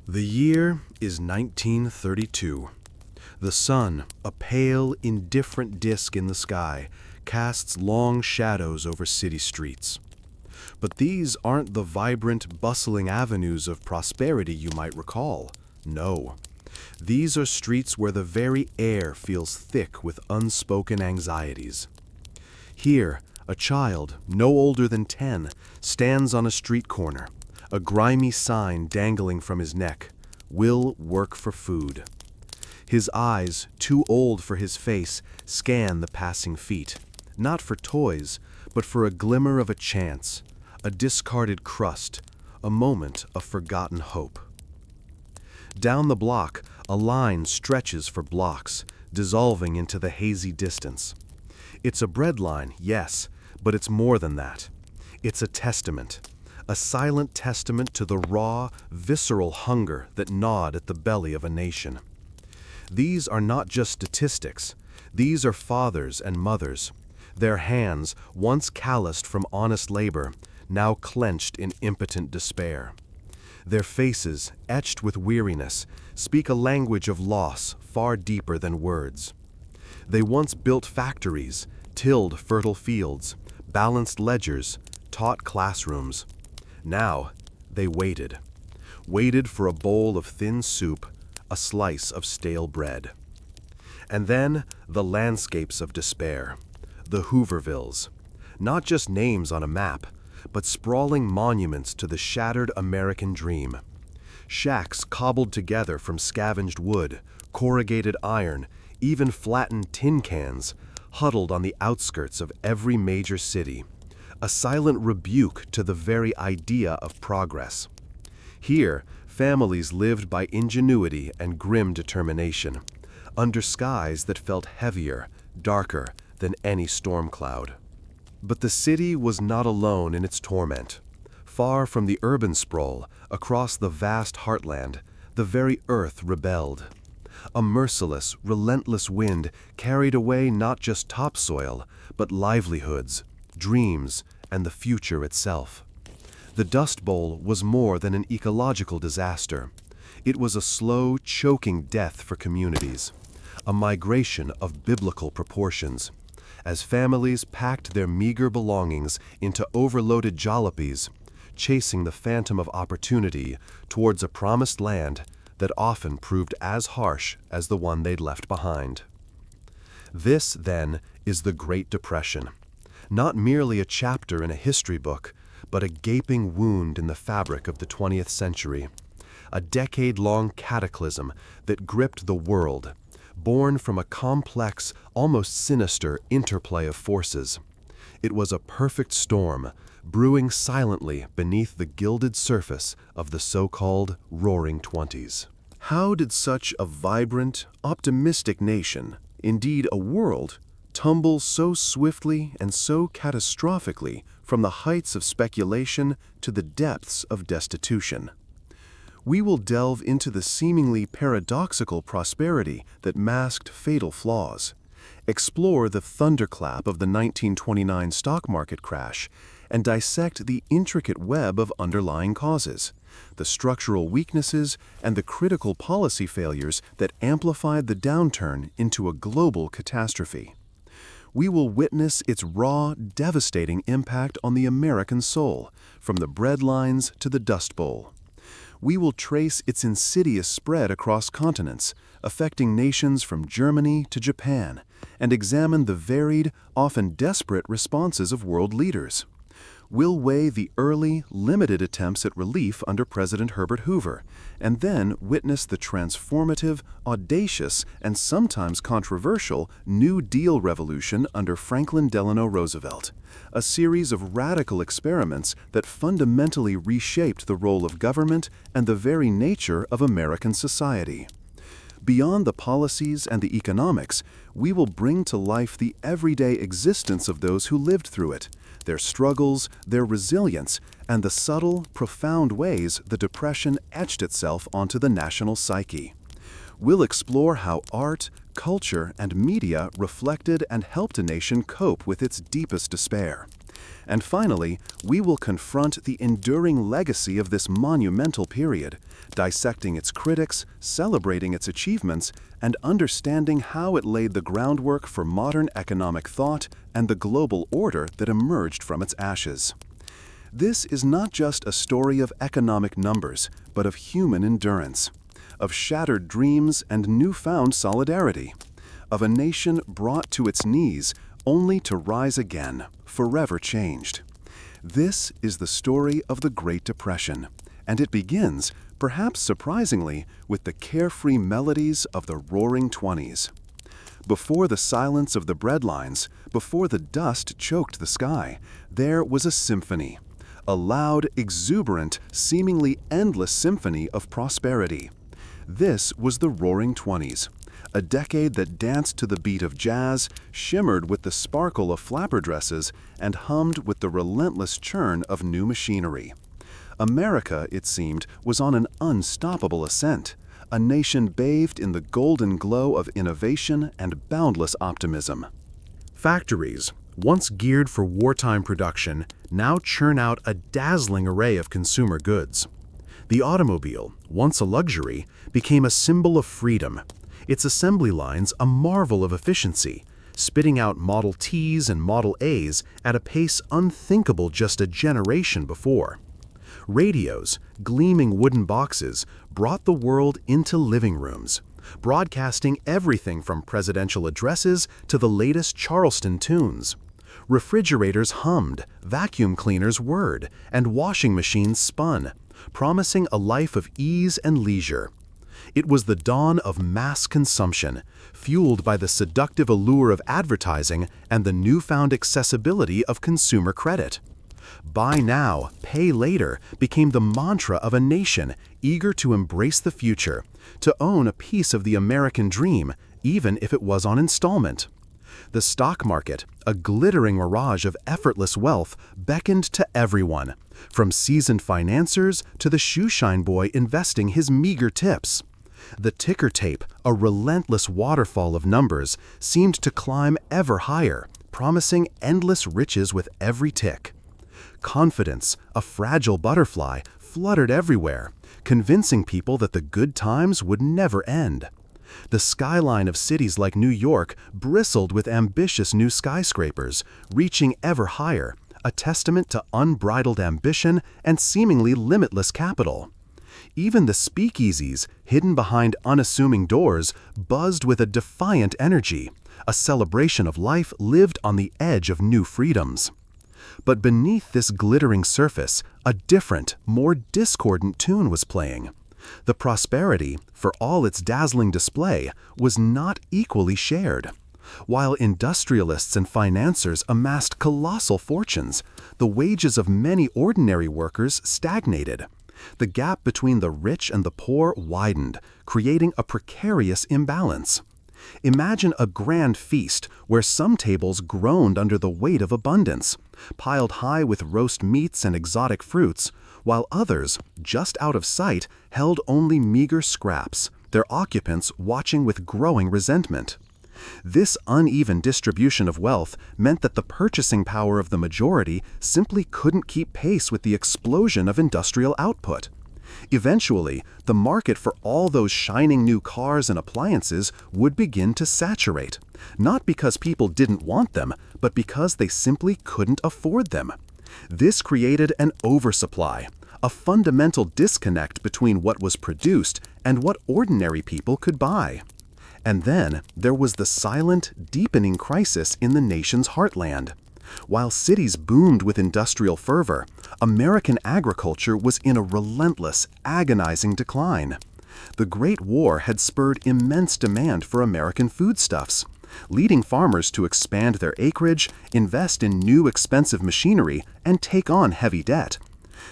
The year is 1932. The sun, a pale, indifferent disk in the sky, casts long shadows over city streets. But these aren't the vibrant, bustling avenues of prosperity you might recall. No. These are streets where the very air feels thick with unspoken anxieties. Here, a child, no older than 10, stands on a street corner, a grimy sign dangling from his neck: "Will work for food." His eyes, too old for his face, scan the passing feet, not for toys, but for a glimmer of a chance, a discarded crust, a moment of forgotten hope. Down the block, a line stretches for blocks, dissolving into the hazy distance. It's a breadline, yes, but it's more than that. It's a testament, a silent testament to the raw, visceral hunger that gnawed at the belly of a nation. These are not just statistics. These are fathers and mothers, their hands, once calloused from honest labor, now clenched in impotent despair. Their faces, etched with weariness, speak a language of loss far deeper than words. They once built factories, tilled fertile fields, balanced ledgers, taught classrooms. Now, they waited for a bowl of thin soup, a slice of stale bread. And then the landscapes of despair, the Hoovervilles, not just names on a map, but sprawling monuments to the shattered American dream. Shacks cobbled together from scavenged wood, corrugated iron, even flattened tin cans, huddled on the outskirts of every major city, a silent rebuke to the very idea of progress. Here, families lived by ingenuity and grim determination, under skies that felt heavier, darker than any storm cloud. But the city was not alone in its torment. Far from the urban sprawl, across the vast heartland, the very earth rebelled. A merciless, relentless wind carried away not just topsoil, but livelihoods, dreams, and the future itself. The Dust Bowl was more than an ecological disaster. It was a slow, choking death for communities, a migration of biblical proportions. As families packed their meager belongings into overloaded jalopies, chasing the phantom of opportunity towards a promised land that often proved as harsh as the one they'd left behind. This, then, is the Great Depression. Not merely a chapter in a history book, but a gaping wound in the fabric of the 20th century. A decade-long cataclysm that gripped the world, born from a complex, almost sinister interplay of forces. It was a perfect storm, brewing silently beneath the gilded surface of the so-called Roaring Twenties. How did such a vibrant, optimistic nation, indeed a world, tumble so swiftly and so catastrophically from the heights of speculation to the depths of destitution? We will delve into the seemingly paradoxical prosperity that masked fatal flaws, explore the thunderclap of the 1929 stock market crash, and dissect the intricate web of underlying causes, the structural weaknesses, and the critical policy failures that amplified the downturn into a global catastrophe. We will witness its raw, devastating impact on the American soul, from the breadlines to the Dust Bowl. We will trace its insidious spread across continents, affecting nations from Germany to Japan, and examine the varied, often desperate responses of world leaders. We'll weigh the early, limited attempts at relief under President Herbert Hoover, and then witness the transformative, audacious, and sometimes controversial New Deal revolution under Franklin Delano Roosevelt, a series of radical experiments that fundamentally reshaped the role of government and the very nature of American society. Beyond the policies and the economics, we will bring to life the everyday existence of those who lived through it, their struggles, their resilience, and the subtle, profound ways the Depression etched itself onto the national psyche. We'll explore how art, culture, and media reflected and helped a nation cope with its deepest despair, And finally, we will confront the enduring legacy of this monumental period, dissecting its critics, celebrating its achievements, and understanding how it laid the groundwork for modern economic thought and the global order that emerged from its ashes. This is not just a story of economic numbers, but of human endurance, of shattered dreams and newfound solidarity, of a nation brought to its knees only to rise again, forever changed. This is the story of the Great Depression, and it begins, perhaps surprisingly, with the carefree melodies of the Roaring Twenties. Before the silence of the breadlines, before the dust choked the sky, there was a symphony, a loud, exuberant, seemingly endless symphony of prosperity. This was the Roaring Twenties, a decade that danced to the beat of jazz, shimmered with the sparkle of flapper dresses, and hummed with the relentless churn of new machinery. America, it seemed, was on an unstoppable ascent, a nation bathed in the golden glow of innovation and boundless optimism. Factories, once geared for wartime production, now churn out a dazzling array of consumer goods. The automobile, once a luxury, became a symbol of freedom, its assembly lines a marvel of efficiency, spitting out Model Ts and Model As at a pace unthinkable just a generation before. Radios, gleaming wooden boxes, brought the world into living rooms, broadcasting everything from presidential addresses to the latest Charleston tunes. Refrigerators hummed, vacuum cleaners whirred, and washing machines spun, promising a life of ease and leisure. It was the dawn of mass consumption, fueled by the seductive allure of advertising and the newfound accessibility of consumer credit. Buy now, pay later became the mantra of a nation eager to embrace the future, to own a piece of the American dream, even if it was on installment. The stock market, a glittering mirage of effortless wealth, beckoned to everyone, from seasoned financiers to the shoeshine boy investing his meager tips. The ticker tape, a relentless waterfall of numbers, seemed to climb ever higher, promising endless riches with every tick. Confidence, a fragile butterfly, fluttered everywhere, convincing people that the good times would never end. The skyline of cities like New York bristled with ambitious new skyscrapers, reaching ever higher, a testament to unbridled ambition and seemingly limitless capital. Even the speakeasies, hidden behind unassuming doors, buzzed with a defiant energy, a celebration of life lived on the edge of new freedoms. But beneath this glittering surface, a different, more discordant tune was playing. The prosperity, for all its dazzling display, was not equally shared. While industrialists and financiers amassed colossal fortunes, the wages of many ordinary workers stagnated. The gap between the rich and the poor widened, creating a precarious imbalance. Imagine a grand feast where some tables groaned under the weight of abundance, piled high with roast meats and exotic fruits, while others, just out of sight, held only meager scraps, their occupants watching with growing resentment. This uneven distribution of wealth meant that the purchasing power of the majority simply couldn't keep pace with the explosion of industrial output. Eventually, the market for all those shining new cars and appliances would begin to saturate, not because people didn't want them, but because they simply couldn't afford them. This created an oversupply, a fundamental disconnect between what was produced and what ordinary people could buy. And then there was the silent, deepening crisis in the nation's heartland. While cities boomed with industrial fervor, American agriculture was in a relentless, agonizing decline. The Great War had spurred immense demand for American foodstuffs, leading farmers to expand their acreage, invest in new expensive machinery, and take on heavy debt.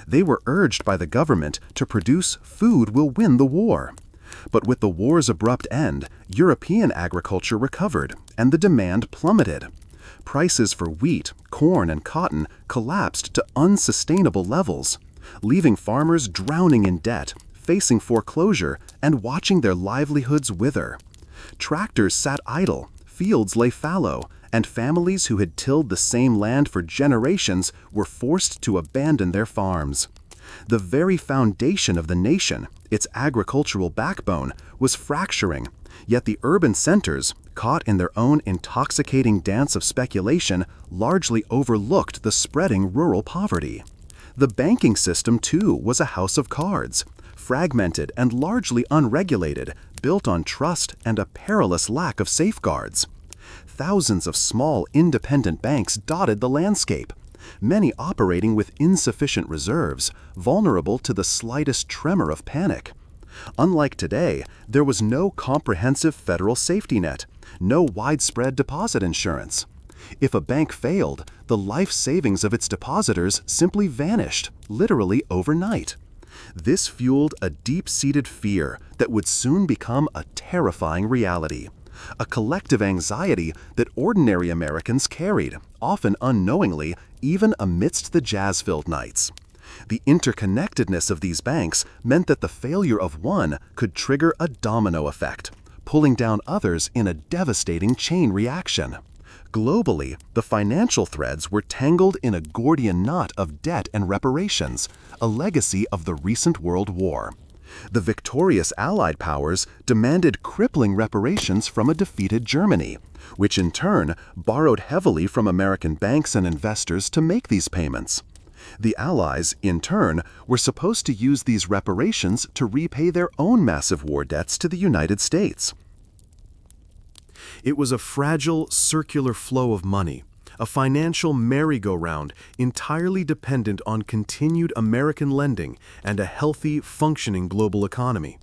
They were urged by the government to produce "food will win the war." But with the war's abrupt end, European agriculture recovered, and the demand plummeted. Prices for wheat, corn, and cotton collapsed to unsustainable levels, leaving farmers drowning in debt, facing foreclosure, and watching their livelihoods wither. Tractors sat idle, fields lay fallow, and families who had tilled the same land for generations were forced to abandon their farms. The very foundation of the nation, its agricultural backbone, was fracturing, yet the urban centers, caught in their own intoxicating dance of speculation, largely overlooked the spreading rural poverty. The banking system, too, was a house of cards, fragmented and largely unregulated, built on trust and a perilous lack of safeguards. Thousands of small, independent banks dotted the landscape, many operating with insufficient reserves, vulnerable to the slightest tremor of panic. Unlike today, there was no comprehensive federal safety net, no widespread deposit insurance. If a bank failed, the life savings of its depositors simply vanished, literally overnight. This fueled a deep-seated fear that would soon become a terrifying reality, a collective anxiety that ordinary Americans carried, often unknowingly, even amidst the jazz-filled nights. The interconnectedness of these banks meant that the failure of one could trigger a domino effect, pulling down others in a devastating chain reaction. Globally, the financial threads were tangled in a Gordian knot of debt and reparations, a legacy of the recent World War. The victorious Allied powers demanded crippling reparations from a defeated Germany, which in turn borrowed heavily from American banks and investors to make these payments. The Allies, in turn, were supposed to use these reparations to repay their own massive war debts to the United States. It was a fragile, circular flow of money, a financial merry-go-round entirely dependent on continued American lending and a healthy, functioning global economy.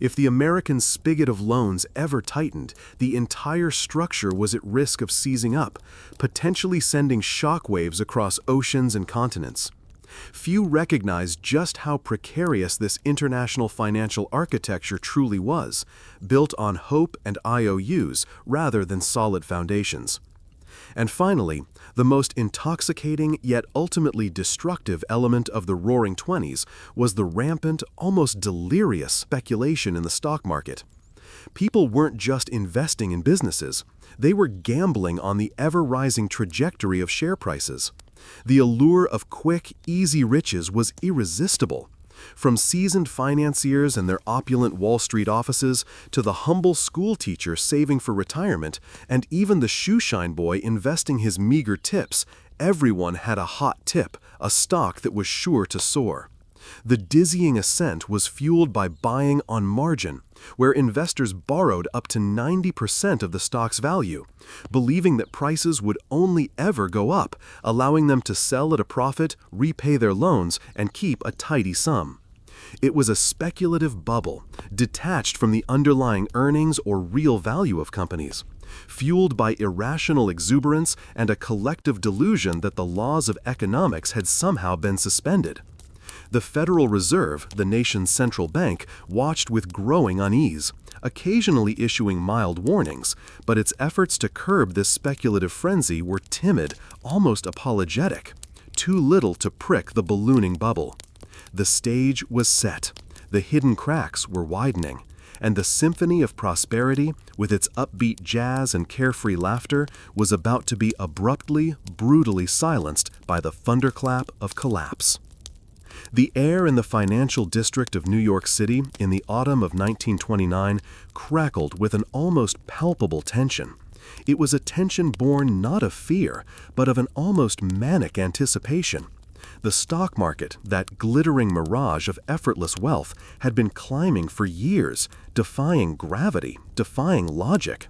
If the American spigot of loans ever tightened, the entire structure was at risk of seizing up, potentially sending shockwaves across oceans and continents. Few recognized just how precarious this international financial architecture truly was, built on hope and IOUs rather than solid foundations. And finally, the most intoxicating yet ultimately destructive element of the Roaring Twenties was the rampant, almost delirious speculation in the stock market. People weren't just investing in businesses, they were gambling on the ever-rising trajectory of share prices. The allure of quick, easy riches was irresistible. From seasoned financiers and their opulent Wall Street offices to the humble school teacher saving for retirement and even the shoeshine boy investing his meager tips, everyone had a hot tip, a stock that was sure to soar. The dizzying ascent was fueled by buying on margin, where investors borrowed up to 90% of the stock's value, believing that prices would only ever go up, allowing them to sell at a profit, repay their loans, and keep a tidy sum. It was a speculative bubble, detached from the underlying earnings or real value of companies, fueled by irrational exuberance and a collective delusion that the laws of economics had somehow been suspended. The Federal Reserve, the nation's central bank, watched with growing unease, occasionally issuing mild warnings, but its efforts to curb this speculative frenzy were timid, almost apologetic, too little to prick the ballooning bubble. The stage was set, the hidden cracks were widening, and the symphony of prosperity, with its upbeat jazz and carefree laughter, was about to be abruptly, brutally silenced by the thunderclap of collapse. The air in the financial district of New York City in the autumn of 1929 crackled with an almost palpable tension. It was a tension born not of fear, but of an almost manic anticipation. The stock market, that glittering mirage of effortless wealth, had been climbing for years, defying gravity, defying logic.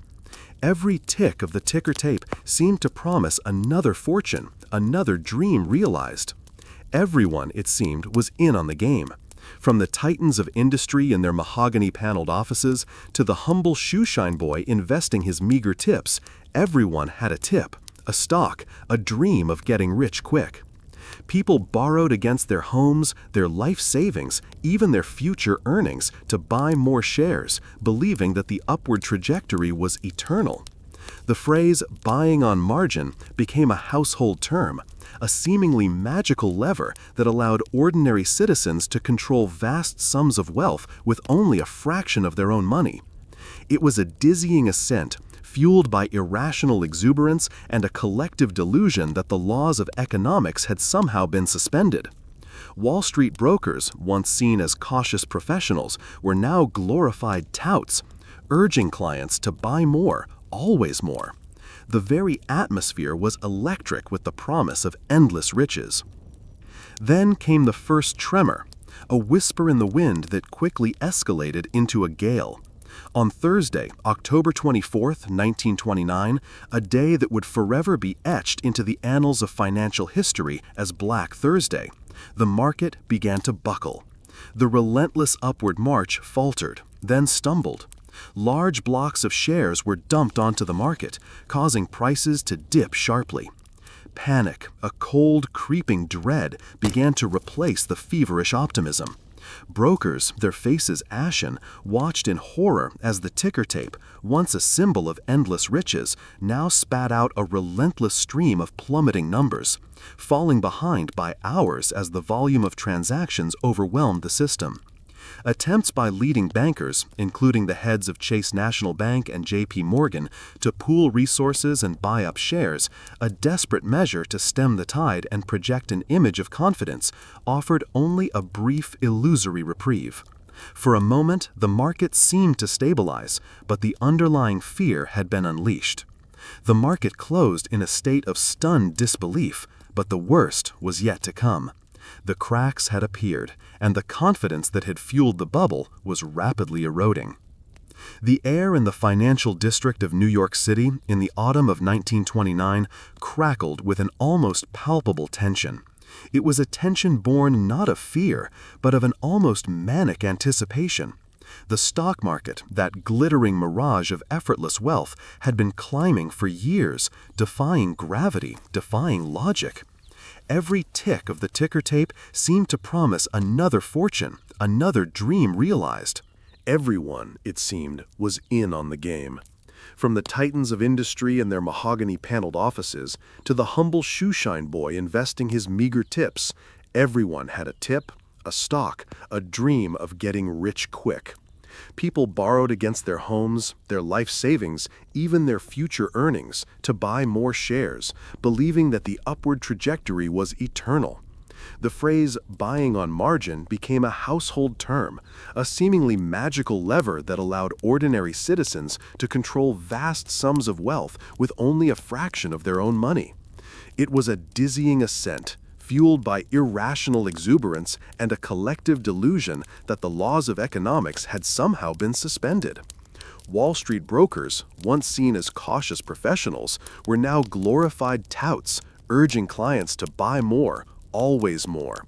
Every tick of the ticker tape seemed to promise another fortune, another dream realized. Everyone, it seemed, was in on the game. From the titans of industry in their mahogany-paneled offices to the humble shoeshine boy investing his meager tips, everyone had a tip, a stock, a dream of getting rich quick. People borrowed against their homes, their life savings, even their future earnings to buy more shares, believing that the upward trajectory was eternal. The phrase "buying on margin" became a household term, a seemingly magical lever that allowed ordinary citizens to control vast sums of wealth with only a fraction of their own money. It was a dizzying ascent, fueled by irrational exuberance and a collective delusion that the laws of economics had somehow been suspended. Wall Street brokers, once seen as cautious professionals, were now glorified touts, urging clients to buy more, always more. The very atmosphere was electric with the promise of endless riches. Then came the first tremor, a whisper in the wind that quickly escalated into a gale. On Thursday, October 24, 1929, a day that would forever be etched into the annals of financial history as Black Thursday, the market began to buckle. The relentless upward march faltered, then stumbled. Large blocks of shares were dumped onto the market, causing prices to dip sharply. Panic, a cold, creeping dread, began to replace the feverish optimism. Brokers, their faces ashen, watched in horror as the ticker tape, once a symbol of endless riches, now spat out a relentless stream of plummeting numbers, falling behind by hours as the volume of transactions overwhelmed the system. Attempts by leading bankers, including the heads of Chase National Bank and J.P. Morgan, to pool resources and buy up shares, a desperate measure to stem the tide and project an image of confidence, offered only a brief, illusory reprieve. For a moment, the market seemed to stabilize, but the underlying fear had been unleashed. The market closed in a state of stunned disbelief, but the worst was yet to come. The cracks had appeared, and the confidence that had fueled the bubble was rapidly eroding. The air in the financial district of New York City in the autumn of 1929 crackled with an almost palpable tension. It was a tension born not of fear, but of an almost manic anticipation. The stock market, that glittering mirage of effortless wealth, had been climbing for years, defying gravity, defying logic. Every tick of the ticker tape seemed to promise another fortune, another dream realized. Everyone, it seemed, was in on the game. From the titans of industry in their mahogany-paneled offices to the humble shoeshine boy investing his meager tips, everyone had a tip, a stock, a dream of getting rich quick. People borrowed against their homes, their life savings, even their future earnings, to buy more shares, believing that the upward trajectory was eternal. The phrase buying on margin became a household term, a seemingly magical lever that allowed ordinary citizens to control vast sums of wealth with only a fraction of their own money. It was a dizzying ascent, fueled by irrational exuberance and a collective delusion that the laws of economics had somehow been suspended. Wall Street brokers, once seen as cautious professionals, were now glorified touts, urging clients to buy more, always more.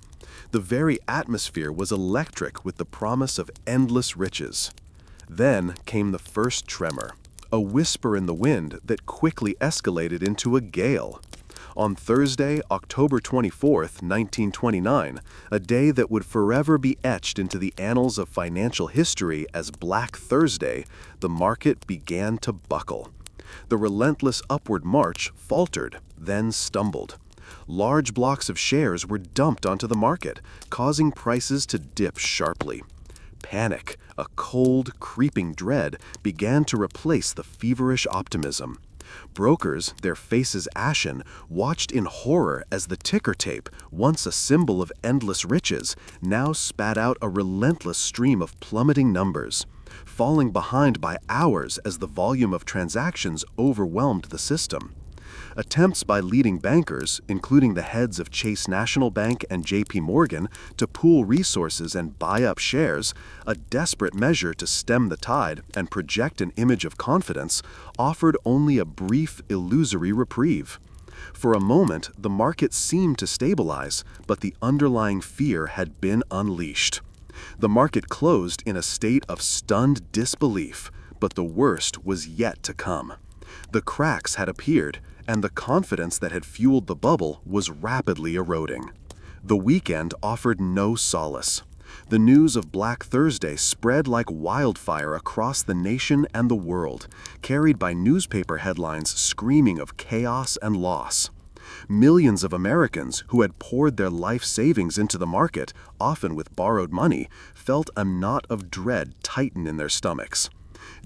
The very atmosphere was electric with the promise of endless riches. Then came the first tremor, a whisper in the wind that quickly escalated into a gale. On Thursday, October 24, 1929, a day that would forever be etched into the annals of financial history as Black Thursday, the market began to buckle. The relentless upward march faltered, then stumbled. Large blocks of shares were dumped onto the market, causing prices to dip sharply. Panic, a cold, creeping dread, began to replace the feverish optimism. Brokers, their faces ashen, watched in horror as the ticker tape, once a symbol of endless riches, now spat out a relentless stream of plummeting numbers, falling behind by hours as the volume of transactions overwhelmed the system. Attempts by leading bankers, including the heads of Chase National Bank and J.P. Morgan, to pool resources and buy up shares, a desperate measure to stem the tide and project an image of confidence, offered only a brief, illusory reprieve. For a moment, the market seemed to stabilize, but the underlying fear had been unleashed. The market closed in a state of stunned disbelief, but the worst was yet to come. The cracks had appeared, and the confidence that had fueled the bubble was rapidly eroding. The weekend offered no solace. The news of Black Thursday spread like wildfire across the nation and the world, carried by newspaper headlines screaming of chaos and loss. Millions of Americans who had poured their life savings into the market, often with borrowed money, felt a knot of dread tighten in their stomachs.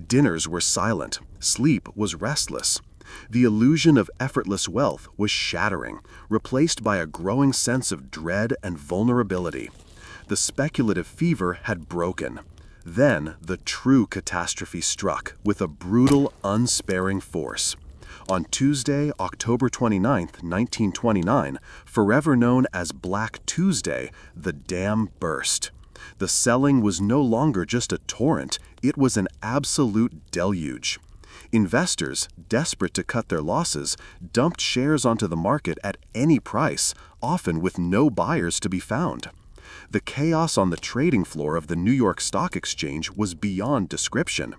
Dinners were silent, Sleep was restless. The illusion of effortless wealth was shattering, replaced by a growing sense of dread and vulnerability. The speculative fever had broken. Then the true catastrophe struck with a brutal, unsparing force. On Tuesday, October 29, 1929, forever known as Black Tuesday, the dam burst. The selling was no longer just a torrent, it was an absolute deluge. Investors, desperate to cut their losses, dumped shares onto the market at any price, often with no buyers to be found. The chaos on the trading floor of the New York Stock Exchange was beyond description.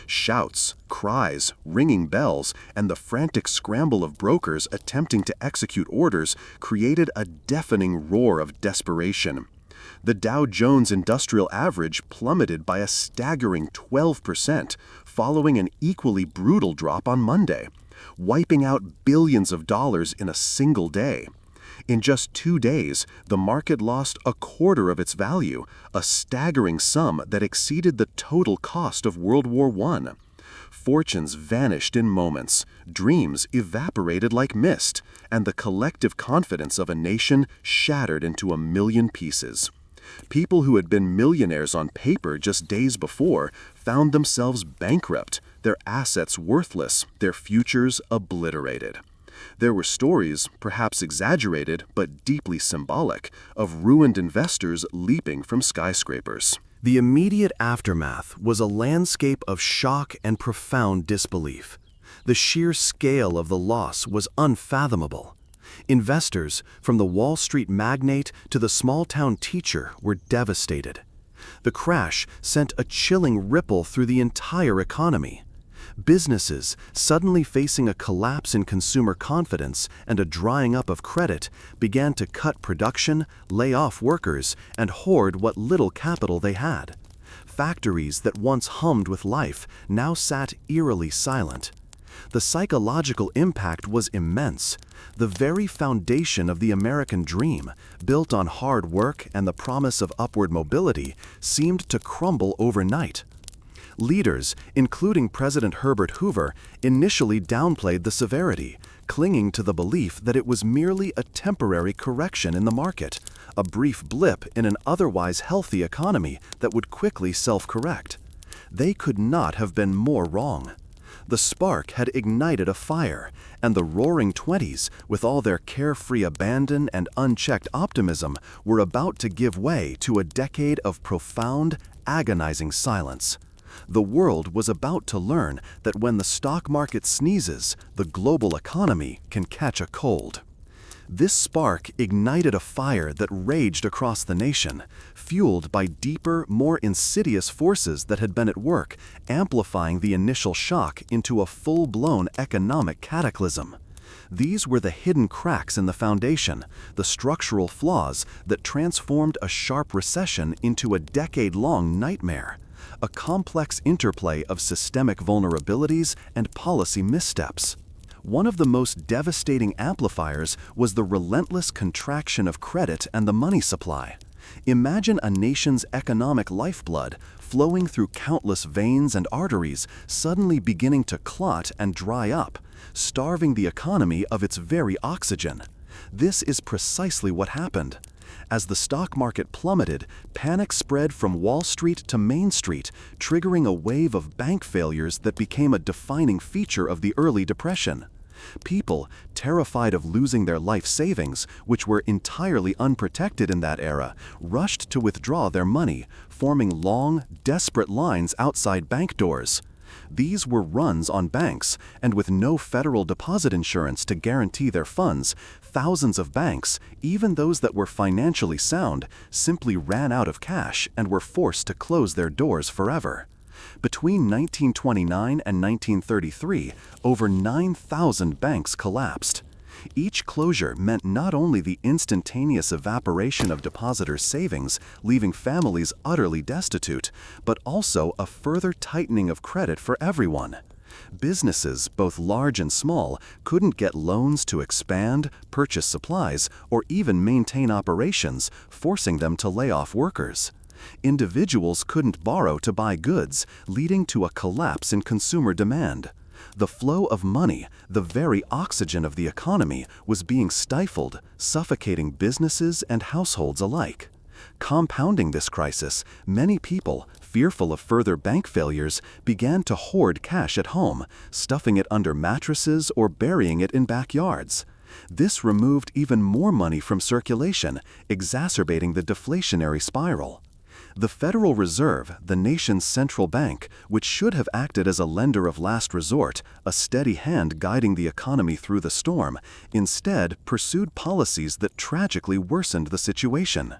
Shouts, cries, ringing bells, and the frantic scramble of brokers attempting to execute orders created a deafening roar of desperation. The Dow Jones Industrial Average plummeted by a staggering 12%, following an equally brutal drop on Monday, wiping out billions of dollars in a single day. In just 2 days, the market lost a quarter of its value, a staggering sum that exceeded the total cost of World War I. Fortunes vanished in moments, dreams evaporated like mist, and the collective confidence of a nation shattered into a million pieces. People who had been millionaires on paper just days before found themselves bankrupt, their assets worthless, their futures obliterated. There were stories, perhaps exaggerated but deeply symbolic, of ruined investors leaping from skyscrapers. The immediate aftermath was a landscape of shock and profound disbelief. The sheer scale of the loss was unfathomable. Investors, from the Wall Street magnate to the small-town teacher, were devastated. The crash sent a chilling ripple through the entire economy. Businesses, suddenly facing a collapse in consumer confidence and a drying up of credit, began to cut production, lay off workers, and hoard what little capital they had. Factories that once hummed with life now sat eerily silent. The psychological impact was immense. The very foundation of the American dream, built on hard work and the promise of upward mobility, seemed to crumble overnight. Leaders, including President Herbert Hoover, initially downplayed the severity, clinging to the belief that it was merely a temporary correction in the market, a brief blip in an otherwise healthy economy that would quickly self-correct. They could not have been more wrong. The spark had ignited a fire, and the Roaring Twenties, with all their carefree abandon and unchecked optimism, were about to give way to a decade of profound, agonizing silence. The world was about to learn that when the stock market sneezes, the global economy can catch a cold. This spark ignited a fire that raged across the nation, fueled by deeper, more insidious forces that had been at work, amplifying the initial shock into a full-blown economic cataclysm. These were the hidden cracks in the foundation, the structural flaws that transformed a sharp recession into a decade-long nightmare, a complex interplay of systemic vulnerabilities and policy missteps. One of the most devastating amplifiers was the relentless contraction of credit and the money supply. Imagine a nation's economic lifeblood, flowing through countless veins and arteries, suddenly beginning to clot and dry up, starving the economy of its very oxygen. This is precisely what happened. As the stock market plummeted, panic spread from Wall Street to Main Street, triggering a wave of bank failures that became a defining feature of the early Depression. People, terrified of losing their life savings, which were entirely unprotected in that era, rushed to withdraw their money, forming long, desperate lines outside bank doors. These were runs on banks, and with no federal deposit insurance to guarantee their funds, thousands of banks, even those that were financially sound, simply ran out of cash and were forced to close their doors forever. Between 1929 and 1933, over 9,000 banks collapsed. Each closure meant not only the instantaneous evaporation of depositors' savings, leaving families utterly destitute, but also a further tightening of credit for everyone. Businesses, both large and small, couldn't get loans to expand, purchase supplies, or even maintain operations, forcing them to lay off workers. Individuals couldn't borrow to buy goods, leading to a collapse in consumer demand. The flow of money, the very oxygen of the economy, was being stifled, suffocating businesses and households alike. Compounding this crisis, many people, fearful of further bank failures, began to hoard cash at home, stuffing it under mattresses or burying it in backyards. This removed even more money from circulation, exacerbating the deflationary spiral. The Federal Reserve, the nation's central bank, which should have acted as a lender of last resort, a steady hand guiding the economy through the storm, instead pursued policies that tragically worsened the situation.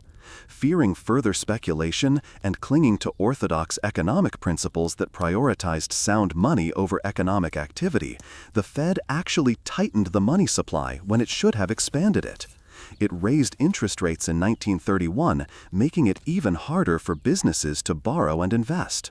Fearing further speculation and clinging to orthodox economic principles that prioritized sound money over economic activity, the Fed actually tightened the money supply when it should have expanded it. It raised interest rates in 1931, making it even harder for businesses to borrow and invest.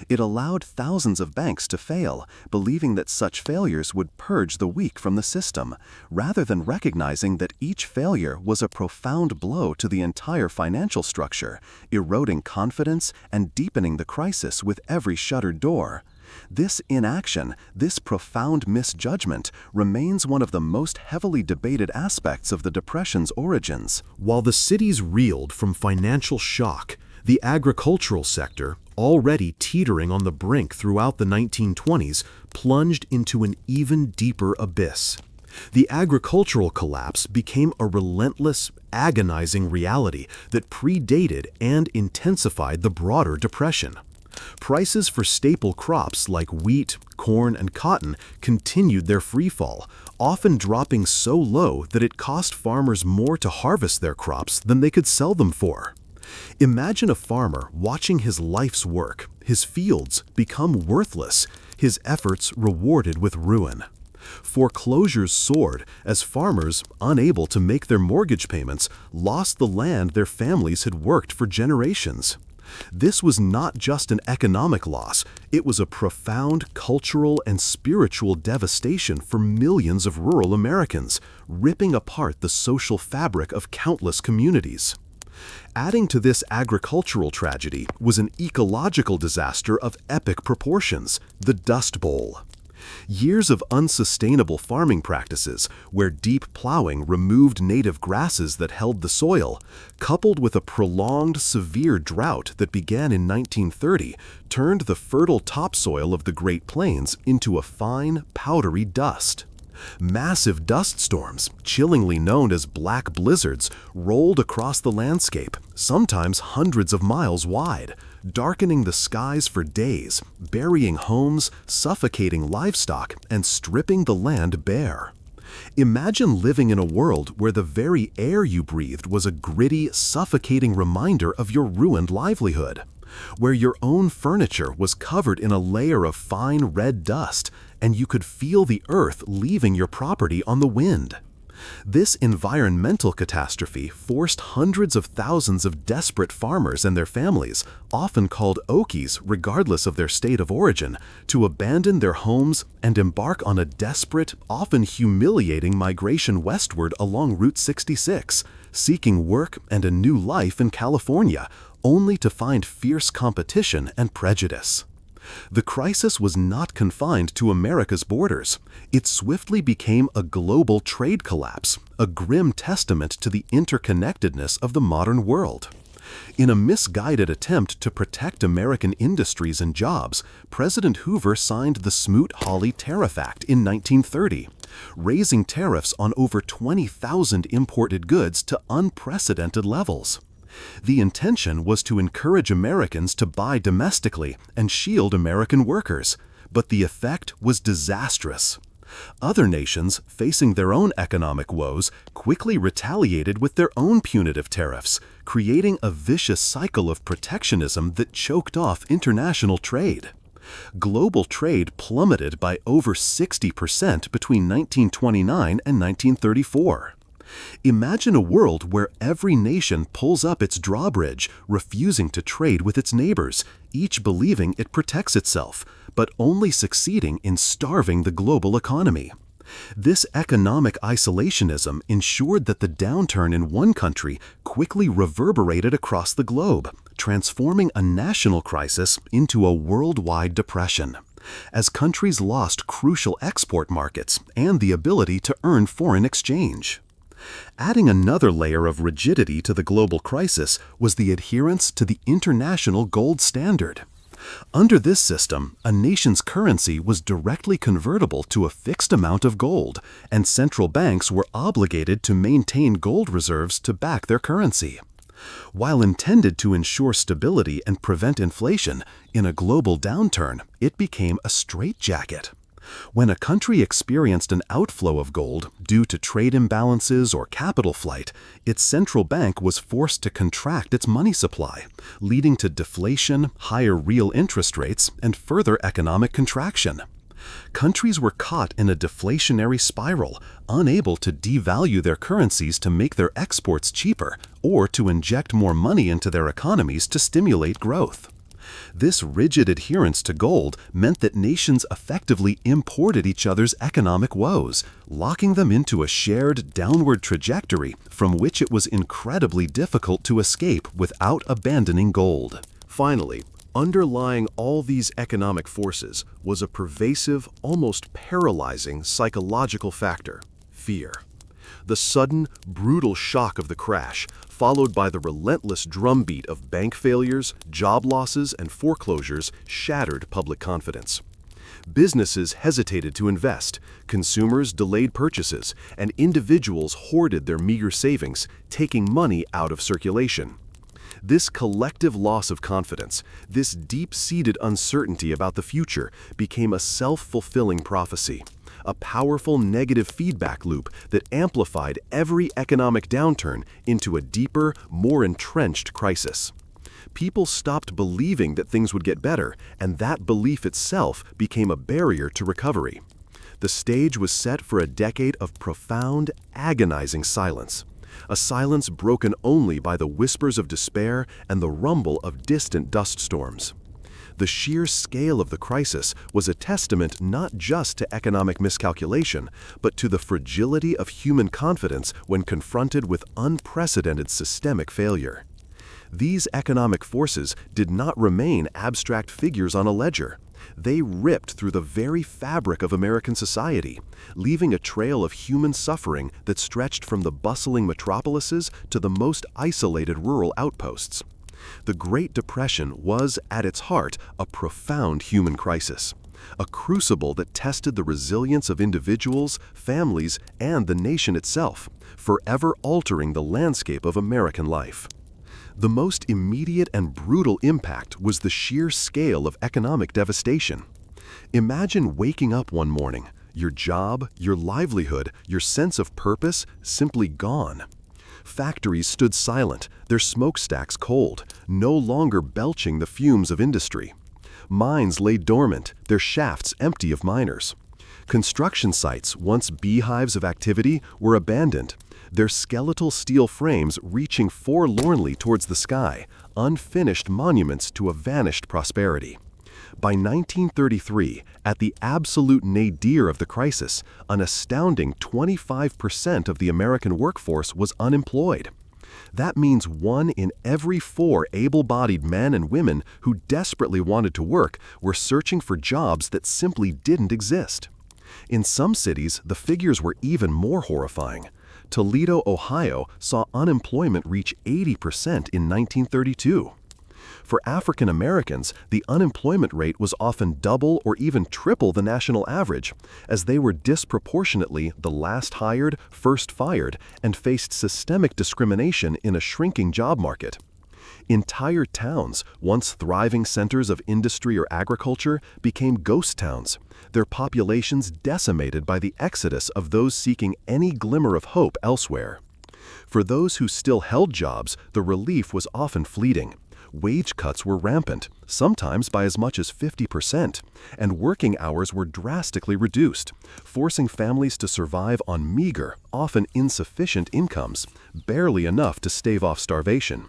It allowed thousands of banks to fail, believing that such failures would purge the weak from the system, rather than recognizing that each failure was a profound blow to the entire financial structure, eroding confidence and deepening the crisis with every shuttered door. This inaction, this profound misjudgment, remains one of the most heavily debated aspects of the Depression's origins. While the cities reeled from financial shock, the agricultural sector, already teetering on the brink throughout the 1920s, plunged into an even deeper abyss. The agricultural collapse became a relentless, agonizing reality that predated and intensified the broader Depression. Prices for staple crops like wheat, corn, and cotton continued their freefall, often dropping so low that it cost farmers more to harvest their crops than they could sell them for. Imagine a farmer watching his life's work, his fields, become worthless, his efforts rewarded with ruin. Foreclosures soared as farmers, unable to make their mortgage payments, lost the land their families had worked for generations. This was not just an economic loss, it was a profound cultural and spiritual devastation for millions of rural Americans, ripping apart the social fabric of countless communities. Adding to this agricultural tragedy was an ecological disaster of epic proportions, the Dust Bowl. Years of unsustainable farming practices, where deep plowing removed native grasses that held the soil, coupled with a prolonged, severe drought that began in 1930, turned the fertile topsoil of the Great Plains into a fine, powdery dust. Massive dust storms, chillingly known as black blizzards, rolled across the landscape, sometimes hundreds of miles wide, darkening the skies for days, burying homes, suffocating livestock, and stripping the land bare. Imagine living in a world where the very air you breathed was a gritty, suffocating reminder of your ruined livelihood, where your own furniture was covered in a layer of fine red dust, and you could feel the earth leaving your property on the wind. This environmental catastrophe forced hundreds of thousands of desperate farmers and their families, often called Okies regardless of their state of origin, to abandon their homes and embark on a desperate, often humiliating migration westward along Route 66, seeking work and a new life in California, only to find fierce competition and prejudice. The crisis was not confined to America's borders. It swiftly became a global trade collapse, a grim testament to the interconnectedness of the modern world. In a misguided attempt to protect American industries and jobs, President Hoover signed the Smoot-Hawley Tariff Act in 1930, raising tariffs on over 20,000 imported goods to unprecedented levels. The intention was to encourage Americans to buy domestically and shield American workers, but the effect was disastrous. Other nations, facing their own economic woes, quickly retaliated with their own punitive tariffs, creating a vicious cycle of protectionism that choked off international trade. Global trade plummeted by over 60% between 1929 and 1934. Imagine a world where every nation pulls up its drawbridge, refusing to trade with its neighbors, each believing it protects itself, but only succeeding in starving the global economy. This economic isolationism ensured that the downturn in one country quickly reverberated across the globe, transforming a national crisis into a worldwide depression. as countries lost crucial export markets and the ability to earn foreign exchange. Adding another layer of rigidity to the global crisis was the adherence to the international gold standard. Under this system, a nation's currency was directly convertible to a fixed amount of gold, and central banks were obligated to maintain gold reserves to back their currency. While intended to ensure stability and prevent inflation, in a global downturn, it became a straitjacket. When a country experienced an outflow of gold due to trade imbalances or capital flight, its central bank was forced to contract its money supply, leading to deflation, higher real interest rates, and further economic contraction. Countries were caught in a deflationary spiral, unable to devalue their currencies to make their exports cheaper or to inject more money into their economies to stimulate growth. This rigid adherence to gold meant that nations effectively imported each other's economic woes, locking them into a shared downward trajectory from which it was incredibly difficult to escape without abandoning gold. Finally, underlying all these economic forces was a pervasive, almost paralyzing psychological factor: fear. The sudden, brutal shock of the crash, followed by the relentless drumbeat of bank failures, job losses, and foreclosures, shattered public confidence. Businesses hesitated to invest, consumers delayed purchases, and individuals hoarded their meager savings, taking money out of circulation. This collective loss of confidence, this deep-seated uncertainty about the future, became a self-fulfilling prophecy, a powerful negative feedback loop that amplified every economic downturn into a deeper, more entrenched crisis. People stopped believing that things would get better, and that belief itself became a barrier to recovery. The stage was set for a decade of profound, agonizing silence. A silence broken only by the whispers of despair and the rumble of distant dust storms. The sheer scale of the crisis was a testament not just to economic miscalculation, but to the fragility of human confidence when confronted with unprecedented systemic failure. These economic forces did not remain abstract figures on a ledger. They ripped through the very fabric of American society, leaving a trail of human suffering that stretched from the bustling metropolises to the most isolated rural outposts. The Great Depression was, at its heart, a profound human crisis, a crucible that tested the resilience of individuals, families, and the nation itself, forever altering the landscape of American life. The most immediate and brutal impact was the sheer scale of economic devastation. Imagine waking up one morning, your job, your livelihood, your sense of purpose simply gone. Factories stood silent, their smokestacks cold, no longer belching the fumes of industry. Mines lay dormant, their shafts empty of miners. Construction sites, once beehives of activity, were abandoned, their skeletal steel frames reaching forlornly towards the sky, unfinished monuments to a vanished prosperity. By 1933, at the absolute nadir of the crisis, an astounding 25% of the American workforce was unemployed. That means 1 in every 4 able-bodied men and women who desperately wanted to work were searching for jobs that simply didn't exist. In some cities, the figures were even more horrifying. Toledo, Ohio, saw unemployment reach 80% in 1932. For African Americans, the unemployment rate was often double or even triple the national average, as they were disproportionately the last hired, first fired, and faced systemic discrimination in a shrinking job market. Entire towns, once thriving centers of industry or agriculture, became ghost towns, their populations decimated by the exodus of those seeking any glimmer of hope elsewhere. For those who still held jobs, the relief was often fleeting. Wage cuts were rampant, sometimes by as much as 50%, and working hours were drastically reduced, forcing families to survive on meager, often insufficient incomes, barely enough to stave off starvation.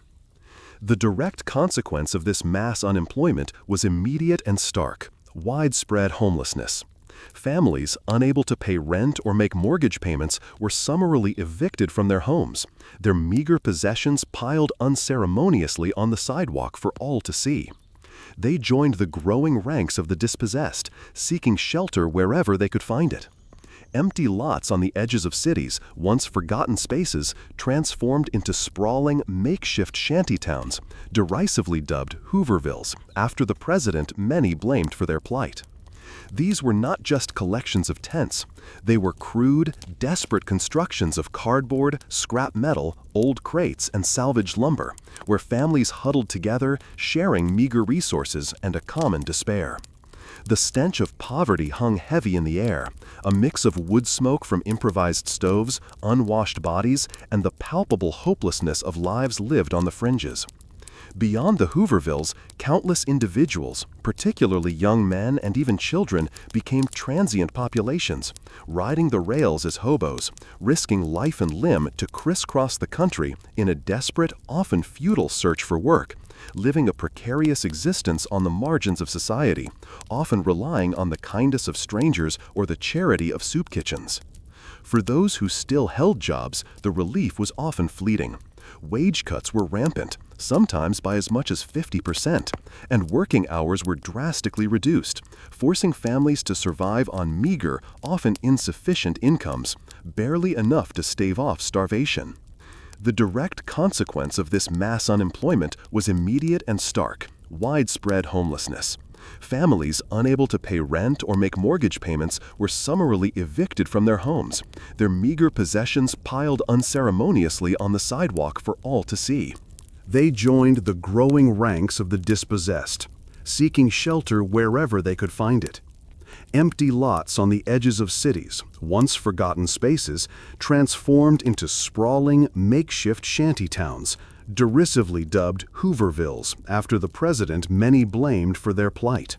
The direct consequence of this mass unemployment was immediate and stark: widespread homelessness. Families, unable to pay rent or make mortgage payments, were summarily evicted from their homes, their meager possessions piled unceremoniously on the sidewalk for all to see. They joined the growing ranks of the dispossessed, seeking shelter wherever they could find it. Empty lots on the edges of cities, once forgotten spaces, transformed into sprawling, makeshift shantytowns, derisively dubbed Hoovervilles, after the president many blamed for their plight. These were not just collections of tents. They were crude, desperate constructions of cardboard, scrap metal, old crates, and salvaged lumber, where families huddled together, sharing meager resources and a common despair. The stench of poverty hung heavy in the air, a mix of wood smoke from improvised stoves, unwashed bodies, and the palpable hopelessness of lives lived on the fringes. Beyond the Hoovervilles, countless individuals, particularly young men and even children, became transient populations, riding the rails as hobos, risking life and limb to crisscross the country in a desperate, often futile search for work, living a precarious existence on the margins of society, often relying on the kindness of strangers or the charity of soup kitchens. For those who still held jobs, the relief was often fleeting. Wage cuts were rampant, sometimes by as much as 50%, and working hours were drastically reduced, forcing families to survive on meager, often insufficient incomes, barely enough to stave off starvation. The direct consequence of this mass unemployment was immediate and stark: widespread homelessness. Families unable to pay rent or make mortgage payments were summarily evicted from their homes, their meager possessions piled unceremoniously on the sidewalk for all to see. They joined the growing ranks of the dispossessed, seeking shelter wherever they could find it. Empty lots on the edges of cities, once forgotten spaces, transformed into sprawling, makeshift shantytowns, derisively dubbed Hoovervilles after the president many blamed for their plight.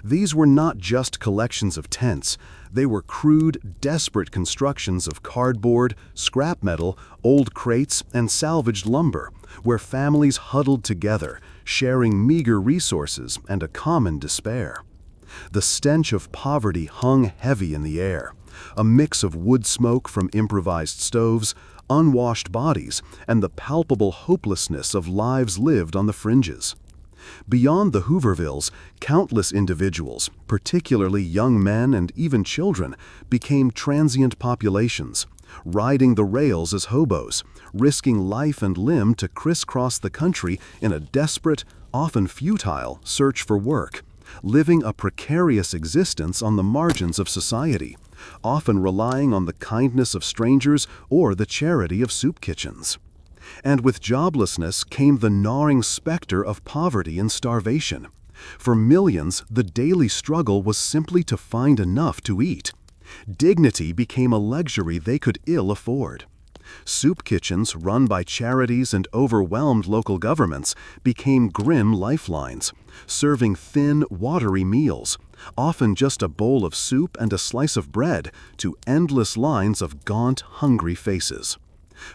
These were not just collections of tents. They were crude, desperate constructions of cardboard, scrap metal, old crates, and salvaged lumber, where families huddled together, sharing meager resources and a common despair. The stench of poverty hung heavy in the air, a mix of wood smoke from improvised stoves, unwashed bodies, and the palpable hopelessness of lives lived on the fringes. Beyond the Hoovervilles, countless individuals, particularly young men and even children, became transient populations, riding the rails as hobos, risking life and limb to crisscross the country in a desperate, often futile, search for work, living a precarious existence on the margins of society, often relying on the kindness of strangers or the charity of soup kitchens. And with joblessness came the gnawing specter of poverty and starvation. For millions, the daily struggle was simply to find enough to eat. Dignity became a luxury they could ill afford. Soup kitchens run by charities and overwhelmed local governments became grim lifelines, serving thin, watery meals, often just a bowl of soup and a slice of bread, to endless lines of gaunt, hungry faces.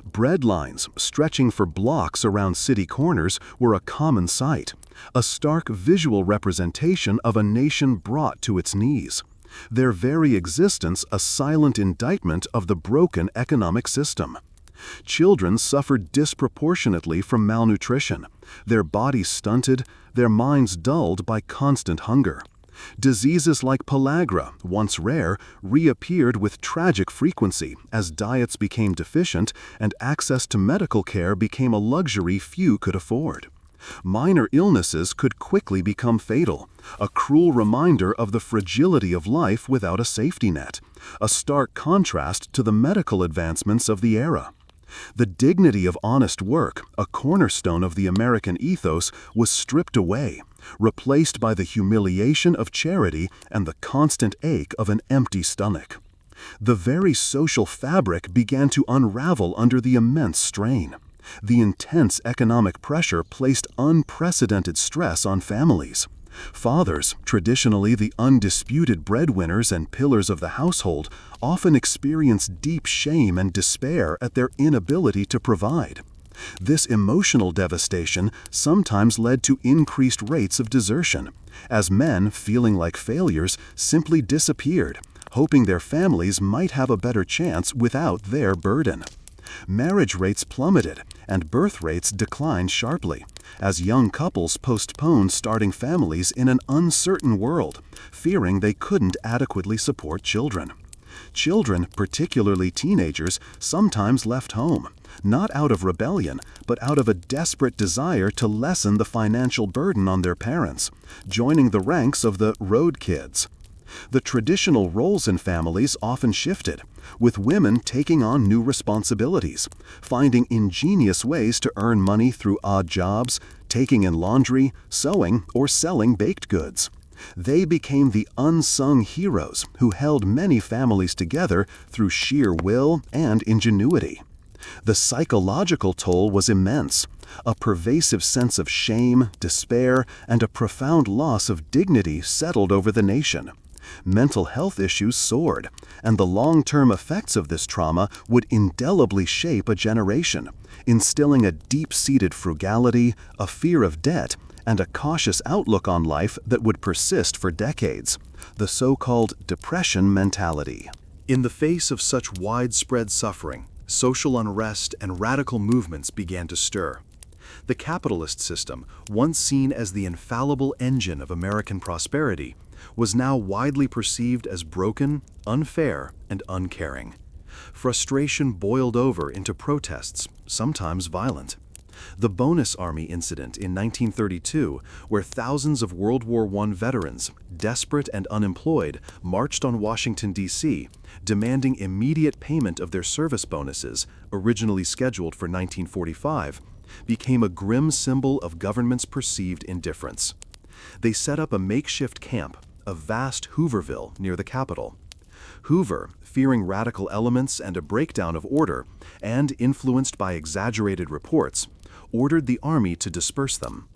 Breadlines, stretching for blocks around city corners, were a common sight, a stark visual representation of a nation brought to its knees. Their very existence a silent indictment of the broken economic system. Children suffered disproportionately from malnutrition, their bodies stunted, their minds dulled by constant hunger. Diseases like pellagra, once rare, reappeared with tragic frequency as diets became deficient and access to medical care became a luxury few could afford. Minor illnesses could quickly become fatal, a cruel reminder of the fragility of life without a safety net, a stark contrast to the medical advancements of the era. The dignity of honest work, a cornerstone of the American ethos, was stripped away, replaced by the humiliation of charity and the constant ache of an empty stomach. The very social fabric began to unravel under the immense strain. The intense economic pressure placed unprecedented stress on families. Fathers, traditionally the undisputed breadwinners and pillars of the household, often experienced deep shame and despair at their inability to provide. This emotional devastation sometimes led to increased rates of desertion, as men, feeling like failures, simply disappeared, hoping their families might have a better chance without their burden. Marriage rates plummeted, and birth rates declined sharply, as young couples postponed starting families in an uncertain world, fearing they couldn't adequately support children. Children, particularly teenagers, sometimes left home, not out of rebellion, but out of a desperate desire to lessen the financial burden on their parents, joining the ranks of the road kids. The traditional roles in families often shifted, with women taking on new responsibilities, finding ingenious ways to earn money through odd jobs, taking in laundry, sewing, or selling baked goods. They became the unsung heroes who held many families together through sheer will and ingenuity. The psychological toll was immense. A pervasive sense of shame, despair, and a profound loss of dignity settled over the nation. Mental health issues soared, and the long-term effects of this trauma would indelibly shape a generation, instilling a deep-seated frugality, a fear of debt, and a cautious outlook on life that would persist for decades, the so-called depression mentality. In the face of such widespread suffering, social unrest and radical movements began to stir. The capitalist system, once seen as the infallible engine of American prosperity, was now widely perceived as broken, unfair, and uncaring. Frustration boiled over into protests, sometimes violent. The Bonus Army incident in 1932, where thousands of World War I veterans, desperate and unemployed, marched on Washington, D.C., demanding immediate payment of their service bonuses, originally scheduled for 1945, became a grim symbol of government's perceived indifference. They set up a makeshift camp, a vast Hooverville near the Capitol. Hoover, fearing radical elements and a breakdown of order, and influenced by exaggerated reports, ordered the army to disperse them.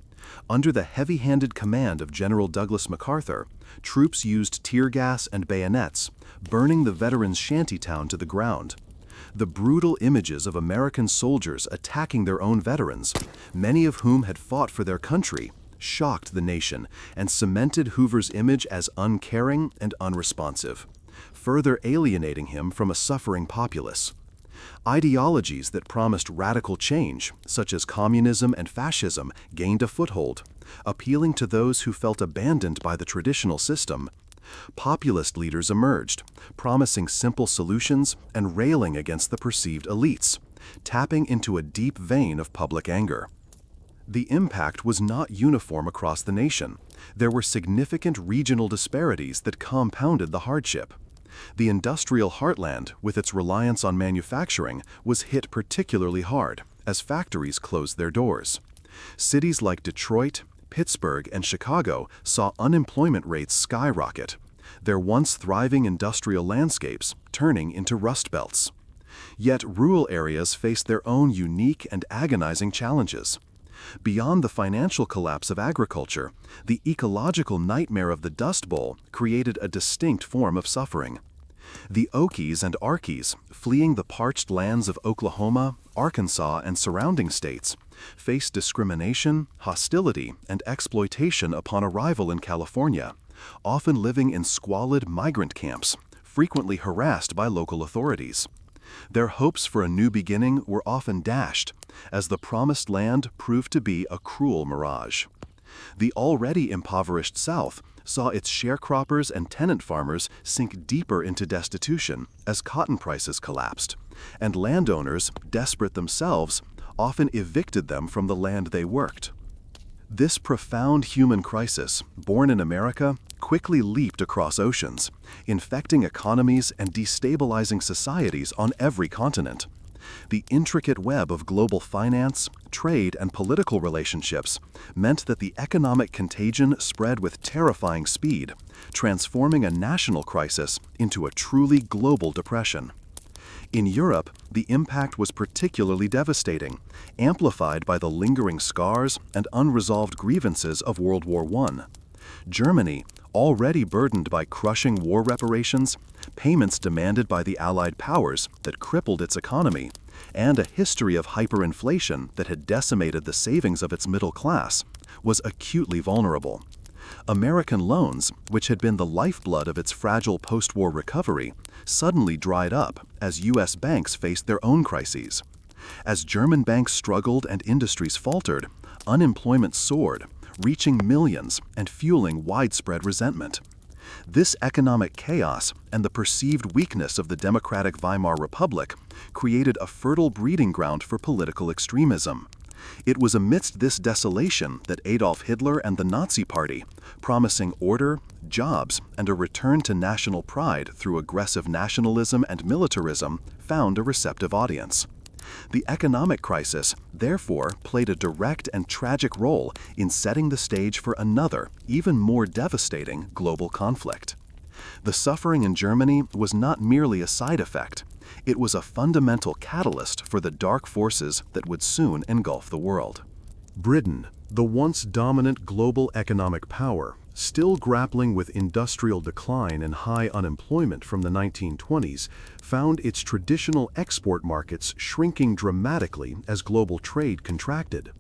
Under the heavy-handed command of General Douglas MacArthur, troops used tear gas and bayonets, burning the veterans' shantytown to the ground. The brutal images of American soldiers attacking their own veterans, many of whom had fought for their country, shocked the nation and cemented Hoover's image as uncaring and unresponsive, further alienating him from a suffering populace. Ideologies that promised radical change, such as communism and fascism, gained a foothold, appealing to those who felt abandoned by the traditional system. Populist leaders emerged, promising simple solutions and railing against the perceived elites, tapping into a deep vein of public anger. The impact was not uniform across the nation. There were significant regional disparities that compounded the hardship. The industrial heartland, with its reliance on manufacturing, was hit particularly hard, as factories closed their doors. Cities like Detroit, Pittsburgh, and Chicago saw unemployment rates skyrocket, their once thriving industrial landscapes turning into rust belts. Yet rural areas faced their own unique and agonizing challenges. Beyond the financial collapse of agriculture, the ecological nightmare of the Dust Bowl created a distinct form of suffering. The Okies and Arkies, fleeing the parched lands of Oklahoma, Arkansas, and surrounding states, faced discrimination, hostility, and exploitation upon arrival in California, often living in squalid migrant camps, frequently harassed by local authorities. Their hopes for a new beginning were often dashed, as the promised land proved to be a cruel mirage. The already impoverished South saw its sharecroppers and tenant farmers sink deeper into destitution as cotton prices collapsed, and landowners, desperate themselves, often evicted them from the land they worked. This profound human crisis, born in America, quickly leaped across oceans, infecting economies and destabilizing societies on every continent. The intricate web of global finance, trade, and political relationships meant that the economic contagion spread with terrifying speed, transforming a national crisis into a truly global depression. In Europe, the impact was particularly devastating, amplified by the lingering scars and unresolved grievances of World War I. Germany, already burdened by crushing war reparations, payments demanded by the Allied powers that crippled its economy, and a history of hyperinflation that had decimated the savings of its middle class, was acutely vulnerable. American loans, which had been the lifeblood of its fragile post-war recovery, suddenly dried up as U.S. banks faced their own crises. As German banks struggled and industries faltered, unemployment soared, reaching millions and fueling widespread resentment. This economic chaos and the perceived weakness of the democratic Weimar Republic created a fertile breeding ground for political extremism. It was amidst this desolation that Adolf Hitler and the Nazi Party, promising order, jobs, and a return to national pride through aggressive nationalism and militarism, found a receptive audience. The economic crisis, therefore, played a direct and tragic role in setting the stage for another, even more devastating, global conflict. The suffering in Germany was not merely a side effect. It was a fundamental catalyst for the dark forces that would soon engulf the world. Britain, the once dominant global economic power, still grappling with industrial decline and high unemployment from the 1920s, found its traditional export markets shrinking dramatically as global trade contracted.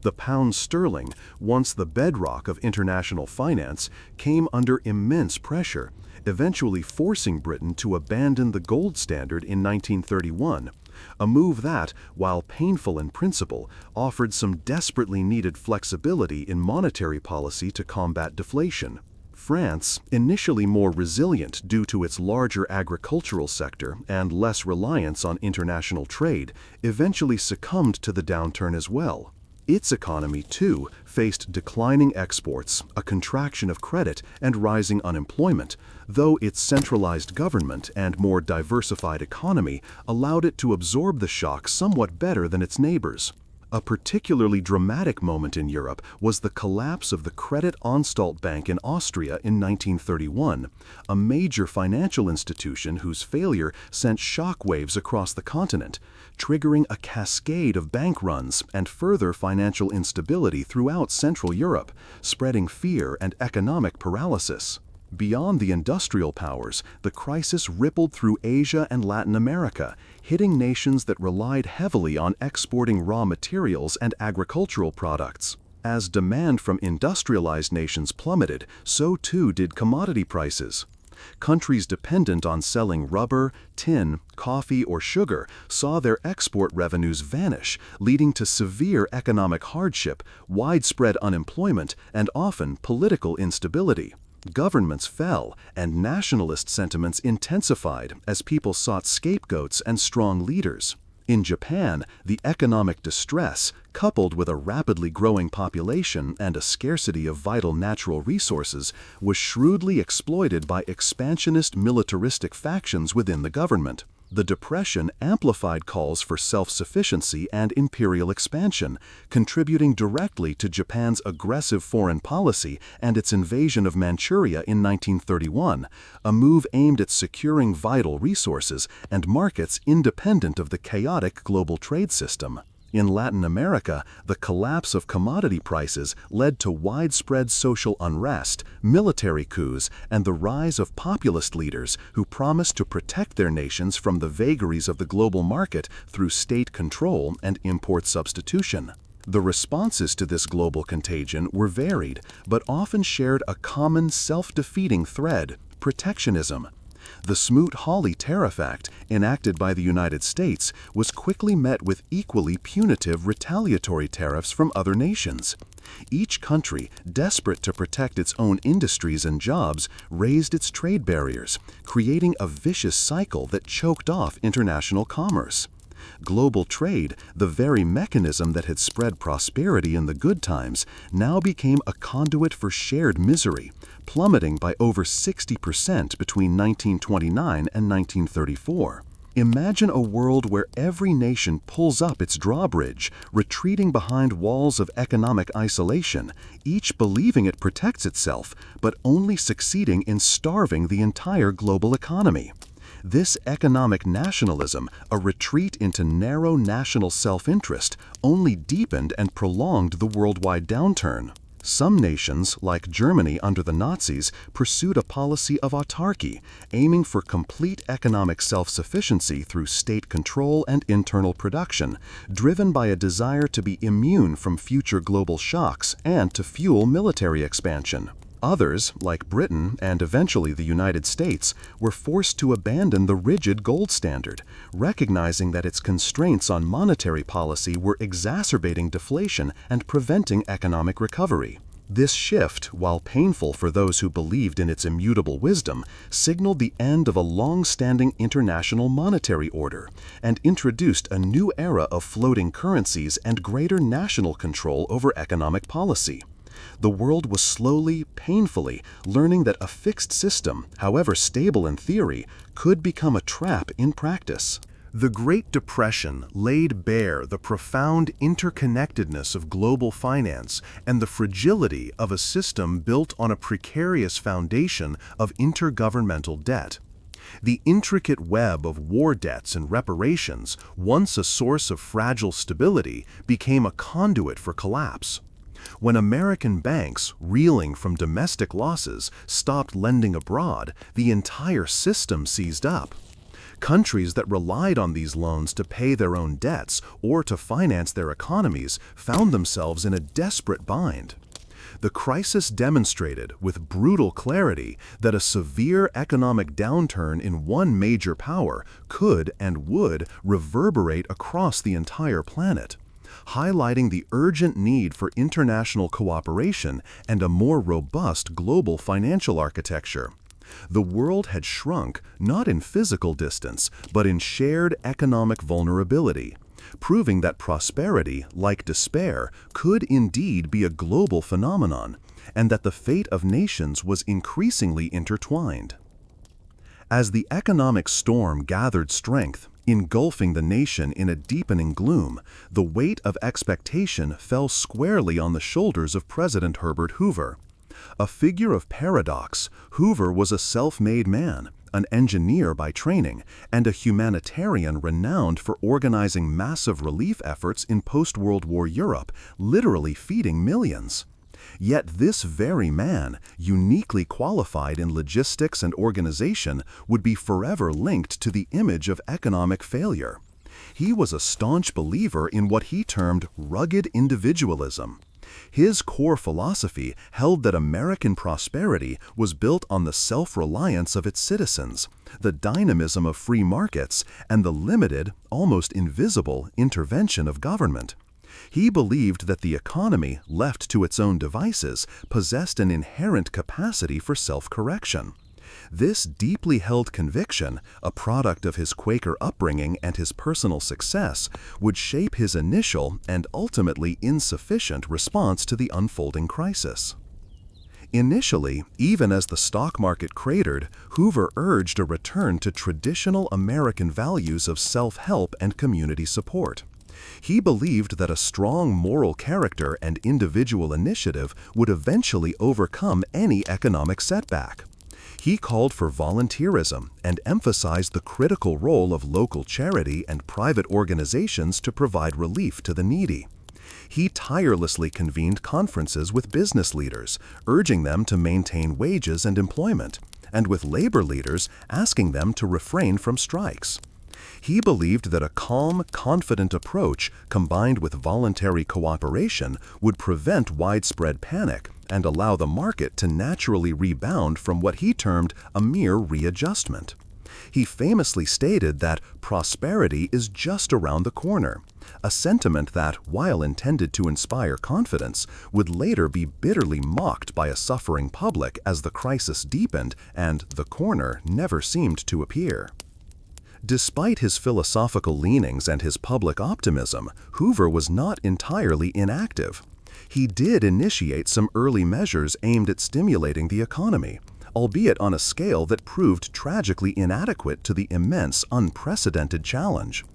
The pound sterling, once the bedrock of international finance, came under immense pressure, eventually forcing Britain to abandon the gold standard in 1931, a move that, while painful in principle, offered some desperately needed flexibility in monetary policy to combat deflation. France, initially more resilient due to its larger agricultural sector and less reliance on international trade, eventually succumbed to the downturn as well. Its economy, too, faced declining exports, a contraction of credit, and rising unemployment, though its centralized government and more diversified economy allowed it to absorb the shock somewhat better than its neighbors. A particularly dramatic moment in Europe was the collapse of the Credit Anstalt Bank in Austria in 1931, a major financial institution whose failure sent shockwaves across the continent, triggering a cascade of bank runs and further financial instability throughout Central Europe, spreading fear and economic paralysis. Beyond the industrial powers, the crisis rippled through Asia and Latin America, hitting nations that relied heavily on exporting raw materials and agricultural products. As demand from industrialized nations plummeted, so too did commodity prices. Countries dependent on selling rubber, tin, coffee, or sugar saw their export revenues vanish, leading to severe economic hardship, widespread unemployment, and often political instability. Governments fell, and nationalist sentiments intensified as people sought scapegoats and strong leaders. In Japan, the economic distress, coupled with a rapidly growing population and a scarcity of vital natural resources, was shrewdly exploited by expansionist militaristic factions within the government. The Depression amplified calls for self-sufficiency and imperial expansion, contributing directly to Japan's aggressive foreign policy and its invasion of Manchuria in 1931, a move aimed at securing vital resources and markets independent of the chaotic global trade system. In Latin America, the collapse of commodity prices led to widespread social unrest, military coups, and the rise of populist leaders who promised to protect their nations from the vagaries of the global market through state control and import substitution. The responses to this global contagion were varied, but often shared a common self-defeating thread: protectionism. The Smoot-Hawley Tariff Act, enacted by the United States, was quickly met with equally punitive retaliatory tariffs from other nations. Each country, desperate to protect its own industries and jobs, raised its trade barriers, creating a vicious cycle that choked off international commerce. Global trade, the very mechanism that had spread prosperity in the good times, now became a conduit for shared misery, plummeting by over 60% between 1929 and 1934. Imagine a world where every nation pulls up its drawbridge, retreating behind walls of economic isolation, each believing it protects itself, but only succeeding in starving the entire global economy. This economic nationalism, a retreat into narrow national self-interest, only deepened and prolonged the worldwide downturn. Some nations, like Germany under the Nazis, pursued a policy of autarky, aiming for complete economic self-sufficiency through state control and internal production, driven by a desire to be immune from future global shocks and to fuel military expansion. Others, like Britain and eventually the United States, were forced to abandon the rigid gold standard, recognizing that its constraints on monetary policy were exacerbating deflation and preventing economic recovery. This shift, while painful for those who believed in its immutable wisdom, signaled the end of a long-standing international monetary order and introduced a new era of floating currencies and greater national control over economic policy. The world was slowly, painfully, learning that a fixed system, however stable in theory, could become a trap in practice. The Great Depression laid bare the profound interconnectedness of global finance and the fragility of a system built on a precarious foundation of intergovernmental debt. The intricate web of war debts and reparations, once a source of fragile stability, became a conduit for collapse. When American banks, reeling from domestic losses, stopped lending abroad, the entire system seized up. Countries that relied on these loans to pay their own debts or to finance their economies found themselves in a desperate bind. The crisis demonstrated with brutal clarity that a severe economic downturn in one major power could and would reverberate across the entire planet, highlighting the urgent need for international cooperation and a more robust global financial architecture. The world had shrunk not in physical distance, but in shared economic vulnerability, proving that prosperity, like despair, could indeed be a global phenomenon, and that the fate of nations was increasingly intertwined. As the economic storm gathered strength, engulfing the nation in a deepening gloom, the weight of expectation fell squarely on the shoulders of President Herbert Hoover. A figure of paradox, Hoover was a self-made man, an engineer by training, and a humanitarian renowned for organizing massive relief efforts in post-World War Europe, literally feeding millions. Yet this very man, uniquely qualified in logistics and organization, would be forever linked to the image of economic failure. He was a staunch believer in what he termed rugged individualism. His core philosophy held that American prosperity was built on the self-reliance of its citizens, the dynamism of free markets, and the limited, almost invisible, intervention of government. He believed that the economy, left to its own devices, possessed an inherent capacity for self-correction. This deeply held conviction, a product of his Quaker upbringing and his personal success, would shape his initial and ultimately insufficient response to the unfolding crisis. Initially, even as the stock market cratered, Hoover urged a return to traditional American values of self-help and community support. He believed that a strong moral character and individual initiative would eventually overcome any economic setback. He called for volunteerism and emphasized the critical role of local charity and private organizations to provide relief to the needy. He tirelessly convened conferences with business leaders, urging them to maintain wages and employment, and with labor leaders, asking them to refrain from strikes. He believed that a calm, confident approach combined with voluntary cooperation would prevent widespread panic and allow the market to naturally rebound from what he termed a mere readjustment. He famously stated that prosperity is just around the corner, a sentiment that, while intended to inspire confidence, would later be bitterly mocked by a suffering public as the crisis deepened and the corner never seemed to appear. Despite his philosophical leanings and his public optimism, Hoover was not entirely inactive. He did initiate some early measures aimed at stimulating the economy, albeit on a scale that proved tragically inadequate to the immense, unprecedented challenge.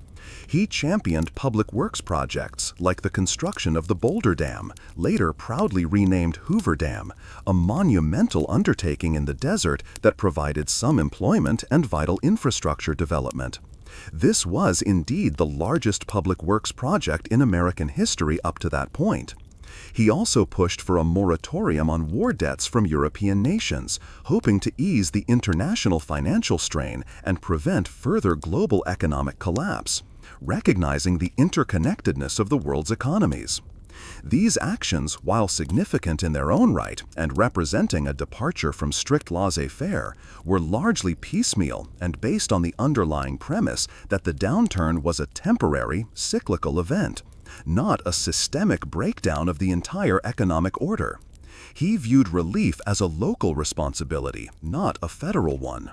He championed public works projects like the construction of the Boulder Dam, later proudly renamed Hoover Dam, a monumental undertaking in the desert that provided some employment and vital infrastructure development. This was indeed the largest public works project in American history up to that point. He also pushed for a moratorium on war debts from European nations, hoping to ease the international financial strain and prevent further global economic collapse, recognizing the interconnectedness of the world's economies. These actions, while significant in their own right and representing a departure from strict laissez-faire, were largely piecemeal and based on the underlying premise that the downturn was a temporary, cyclical event, not a systemic breakdown of the entire economic order. He viewed relief as a local responsibility, not a federal one.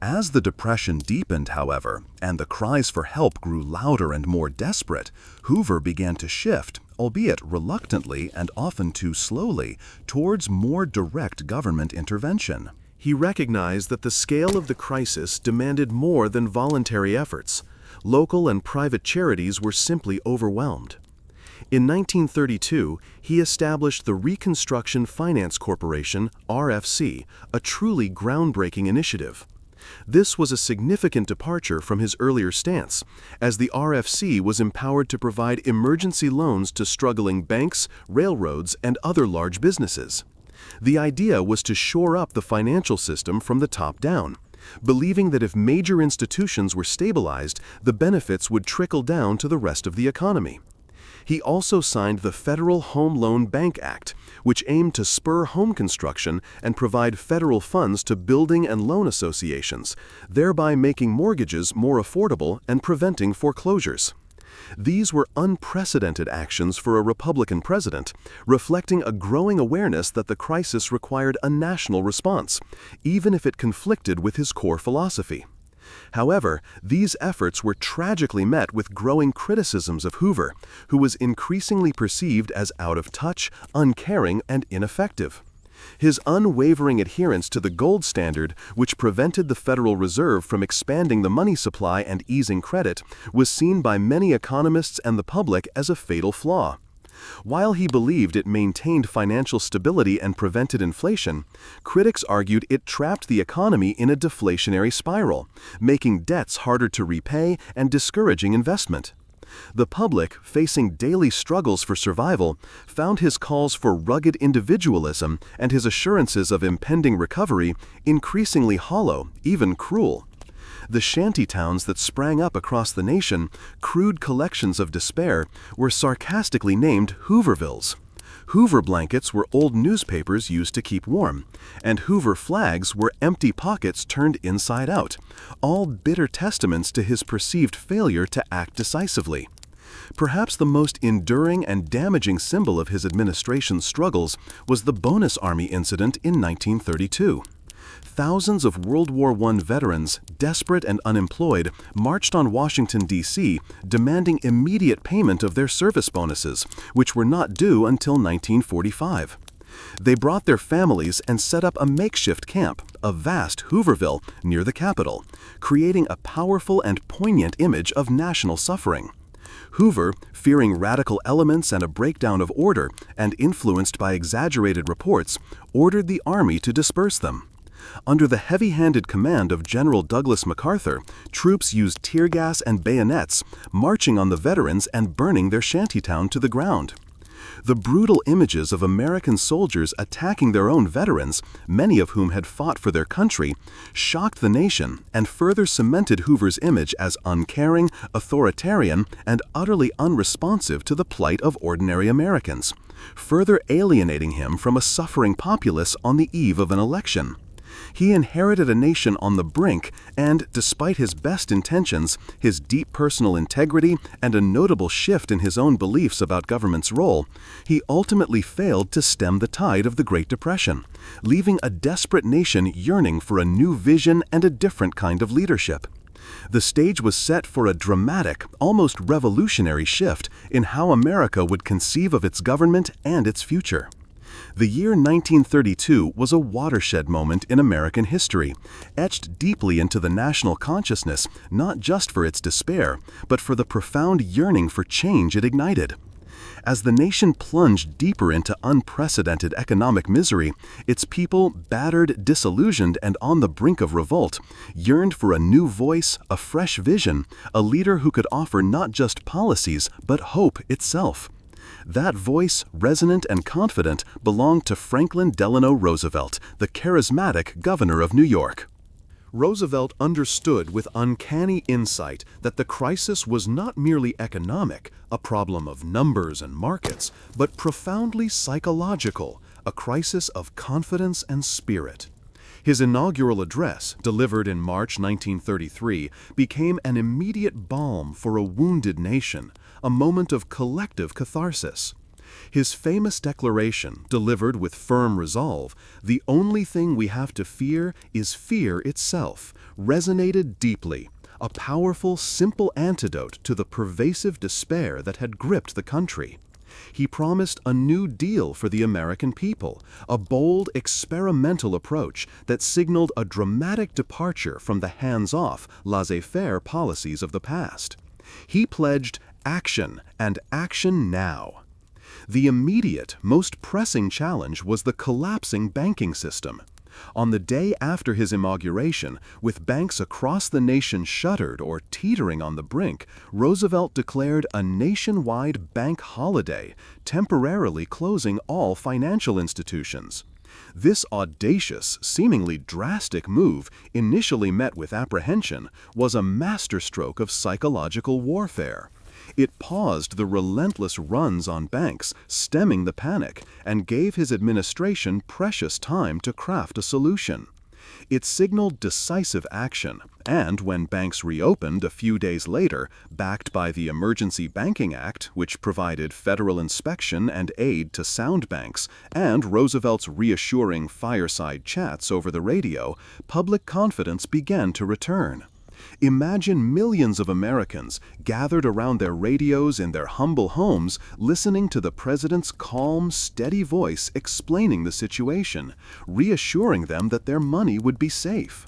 As the Depression deepened, however, and the cries for help grew louder and more desperate, Hoover began to shift, albeit reluctantly and often too slowly, towards more direct government intervention. He recognized that the scale of the crisis demanded more than voluntary efforts. Local and private charities were simply overwhelmed. In 1932, he established the Reconstruction Finance Corporation, RFC, a truly groundbreaking initiative. This was a significant departure from his earlier stance, as the RFC was empowered to provide emergency loans to struggling banks, railroads, and other large businesses. The idea was to shore up the financial system from the top down, believing that if major institutions were stabilized, the benefits would trickle down to the rest of the economy. He also signed the Federal Home Loan Bank Act, which aimed to spur home construction and provide federal funds to building and loan associations, thereby making mortgages more affordable and preventing foreclosures. These were unprecedented actions for a Republican president, reflecting a growing awareness that the crisis required a national response, even if it conflicted with his core philosophy. However, these efforts were tragically met with growing criticisms of Hoover, who was increasingly perceived as out of touch, uncaring, and ineffective. His unwavering adherence to the gold standard, which prevented the Federal Reserve from expanding the money supply and easing credit, was seen by many economists and the public as a fatal flaw. While he believed it maintained financial stability and prevented inflation, critics argued it trapped the economy in a deflationary spiral, making debts harder to repay and discouraging investment. The public, facing daily struggles for survival, found his calls for rugged individualism and his assurances of impending recovery increasingly hollow, even cruel. The shanty towns that sprang up across the nation, crude collections of despair, were sarcastically named Hoovervilles. Hoover blankets were old newspapers used to keep warm, and Hoover flags were empty pockets turned inside out, all bitter testaments to his perceived failure to act decisively. Perhaps the most enduring and damaging symbol of his administration's struggles was the Bonus Army incident in 1932. Thousands of World War I veterans, desperate and unemployed, marched on Washington, D.C., demanding immediate payment of their service bonuses, which were not due until 1945. They brought their families and set up a makeshift camp, a vast Hooverville, near the Capitol, creating a powerful and poignant image of national suffering. Hoover, fearing radical elements and a breakdown of order, and influenced by exaggerated reports, ordered the army to disperse them. Under the heavy-handed command of General Douglas MacArthur, troops used tear gas and bayonets, marching on the veterans and burning their shantytown to the ground. The brutal images of American soldiers attacking their own veterans, many of whom had fought for their country, shocked the nation and further cemented Hoover's image as uncaring, authoritarian, and utterly unresponsive to the plight of ordinary Americans, further alienating him from a suffering populace on the eve of an election. He inherited a nation on the brink, and despite his best intentions, his deep personal integrity, and a notable shift in his own beliefs about government's role, he ultimately failed to stem the tide of the Great Depression, leaving a desperate nation yearning for a new vision and a different kind of leadership. The stage was set for a dramatic, almost revolutionary shift in how America would conceive of its government and its future. The year 1932 was a watershed moment in American history, etched deeply into the national consciousness not just for its despair, but for the profound yearning for change it ignited. As the nation plunged deeper into unprecedented economic misery, its people, battered, disillusioned, and on the brink of revolt, yearned for a new voice, a fresh vision, a leader who could offer not just policies, but hope itself. That voice, resonant and confident, belonged to Franklin Delano Roosevelt, the charismatic governor of New York. Roosevelt understood with uncanny insight that the crisis was not merely economic, a problem of numbers and markets, but profoundly psychological, a crisis of confidence and spirit. His inaugural address, delivered in March 1933, became an immediate balm for a wounded nation, a moment of collective catharsis. His famous declaration, delivered with firm resolve, "The only thing we have to fear is fear itself," resonated deeply, a powerful, simple antidote to the pervasive despair that had gripped the country. He promised a new deal for the American people, a bold, experimental approach that signaled a dramatic departure from the hands-off, laissez-faire policies of the past. He pledged action, and action now. The immediate, most pressing challenge was the collapsing banking system. On the day after his inauguration, with banks across the nation shuttered or teetering on the brink, Roosevelt declared a nationwide bank holiday, temporarily closing all financial institutions. This audacious, seemingly drastic move, initially met with apprehension, was a masterstroke of psychological warfare. It paused the relentless runs on banks, stemming the panic, and gave his administration precious time to craft a solution. It signaled decisive action, and when banks reopened a few days later, backed by the Emergency Banking Act, which provided federal inspection and aid to sound banks, and Roosevelt's reassuring fireside chats over the radio, public confidence began to return. Imagine millions of Americans gathered around their radios in their humble homes, listening to the president's calm, steady voice explaining the situation, reassuring them that their money would be safe.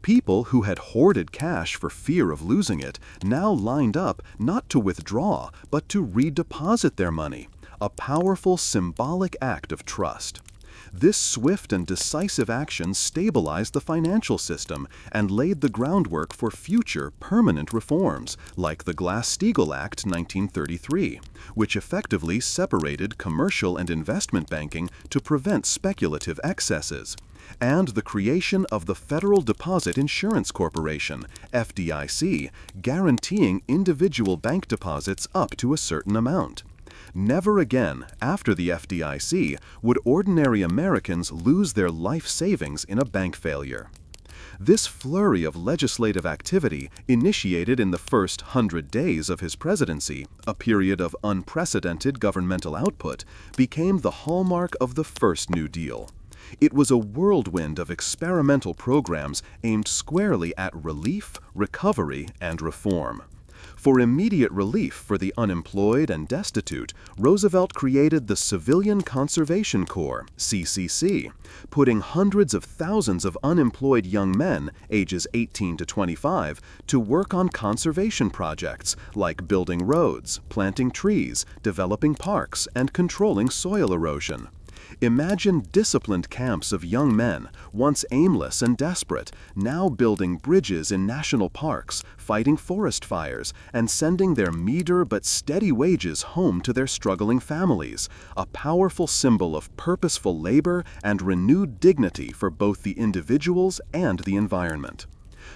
People who had hoarded cash for fear of losing it now lined up not to withdraw, but to redeposit their money, a powerful symbolic act of trust. This swift and decisive action stabilized the financial system and laid the groundwork for future permanent reforms, like the Glass-Steagall Act 1933, which effectively separated commercial and investment banking to prevent speculative excesses, and the creation of the Federal Deposit Insurance Corporation, FDIC, guaranteeing individual bank deposits up to a certain amount. Never again, after the FDIC, would ordinary Americans lose their life savings in a bank failure. This flurry of legislative activity, initiated in the first 100 days of his presidency, a period of unprecedented governmental output, became the hallmark of the first New Deal. It was a whirlwind of experimental programs aimed squarely at relief, recovery, and reform. For immediate relief for the unemployed and destitute, Roosevelt created the Civilian Conservation Corps, CCC, putting hundreds of thousands of unemployed young men, ages 18 to 25, to work on conservation projects like building roads, planting trees, developing parks, and controlling soil erosion. Imagine disciplined camps of young men, once aimless and desperate, now building bridges in national parks, fighting forest fires, and sending their meager but steady wages home to their struggling families, a powerful symbol of purposeful labor and renewed dignity for both the individuals and the environment.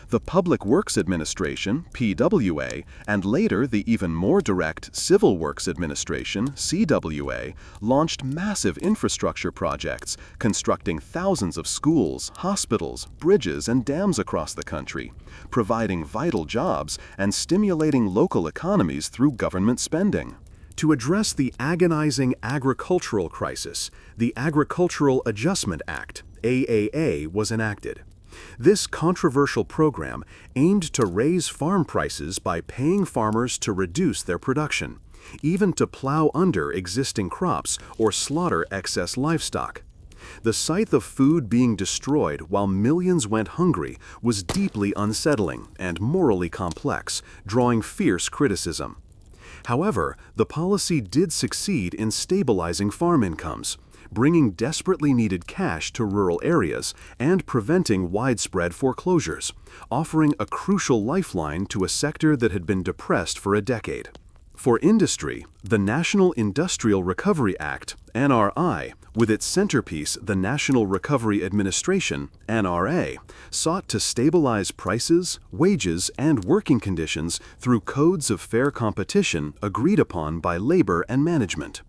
The Public Works Administration, PWA, and later the even more direct Civil Works Administration, CWA, launched massive infrastructure projects, constructing thousands of schools, hospitals, bridges, and dams across the country, providing vital jobs and stimulating local economies through government spending. To address the agonizing agricultural crisis, the Agricultural Adjustment Act, AAA, was enacted. This controversial program aimed to raise farm prices by paying farmers to reduce their production, even to plow under existing crops or slaughter excess livestock. The sight of food being destroyed while millions went hungry was deeply unsettling and morally complex, drawing fierce criticism. However, the policy did succeed in stabilizing farm incomes, bringing desperately needed cash to rural areas and preventing widespread foreclosures, offering a crucial lifeline to a sector that had been depressed for a decade. For industry, the National Industrial Recovery Act, NRI, with its centerpiece, the National Recovery Administration, NRA, sought to stabilize prices, wages, and working conditions through codes of fair competition agreed upon by labor and management.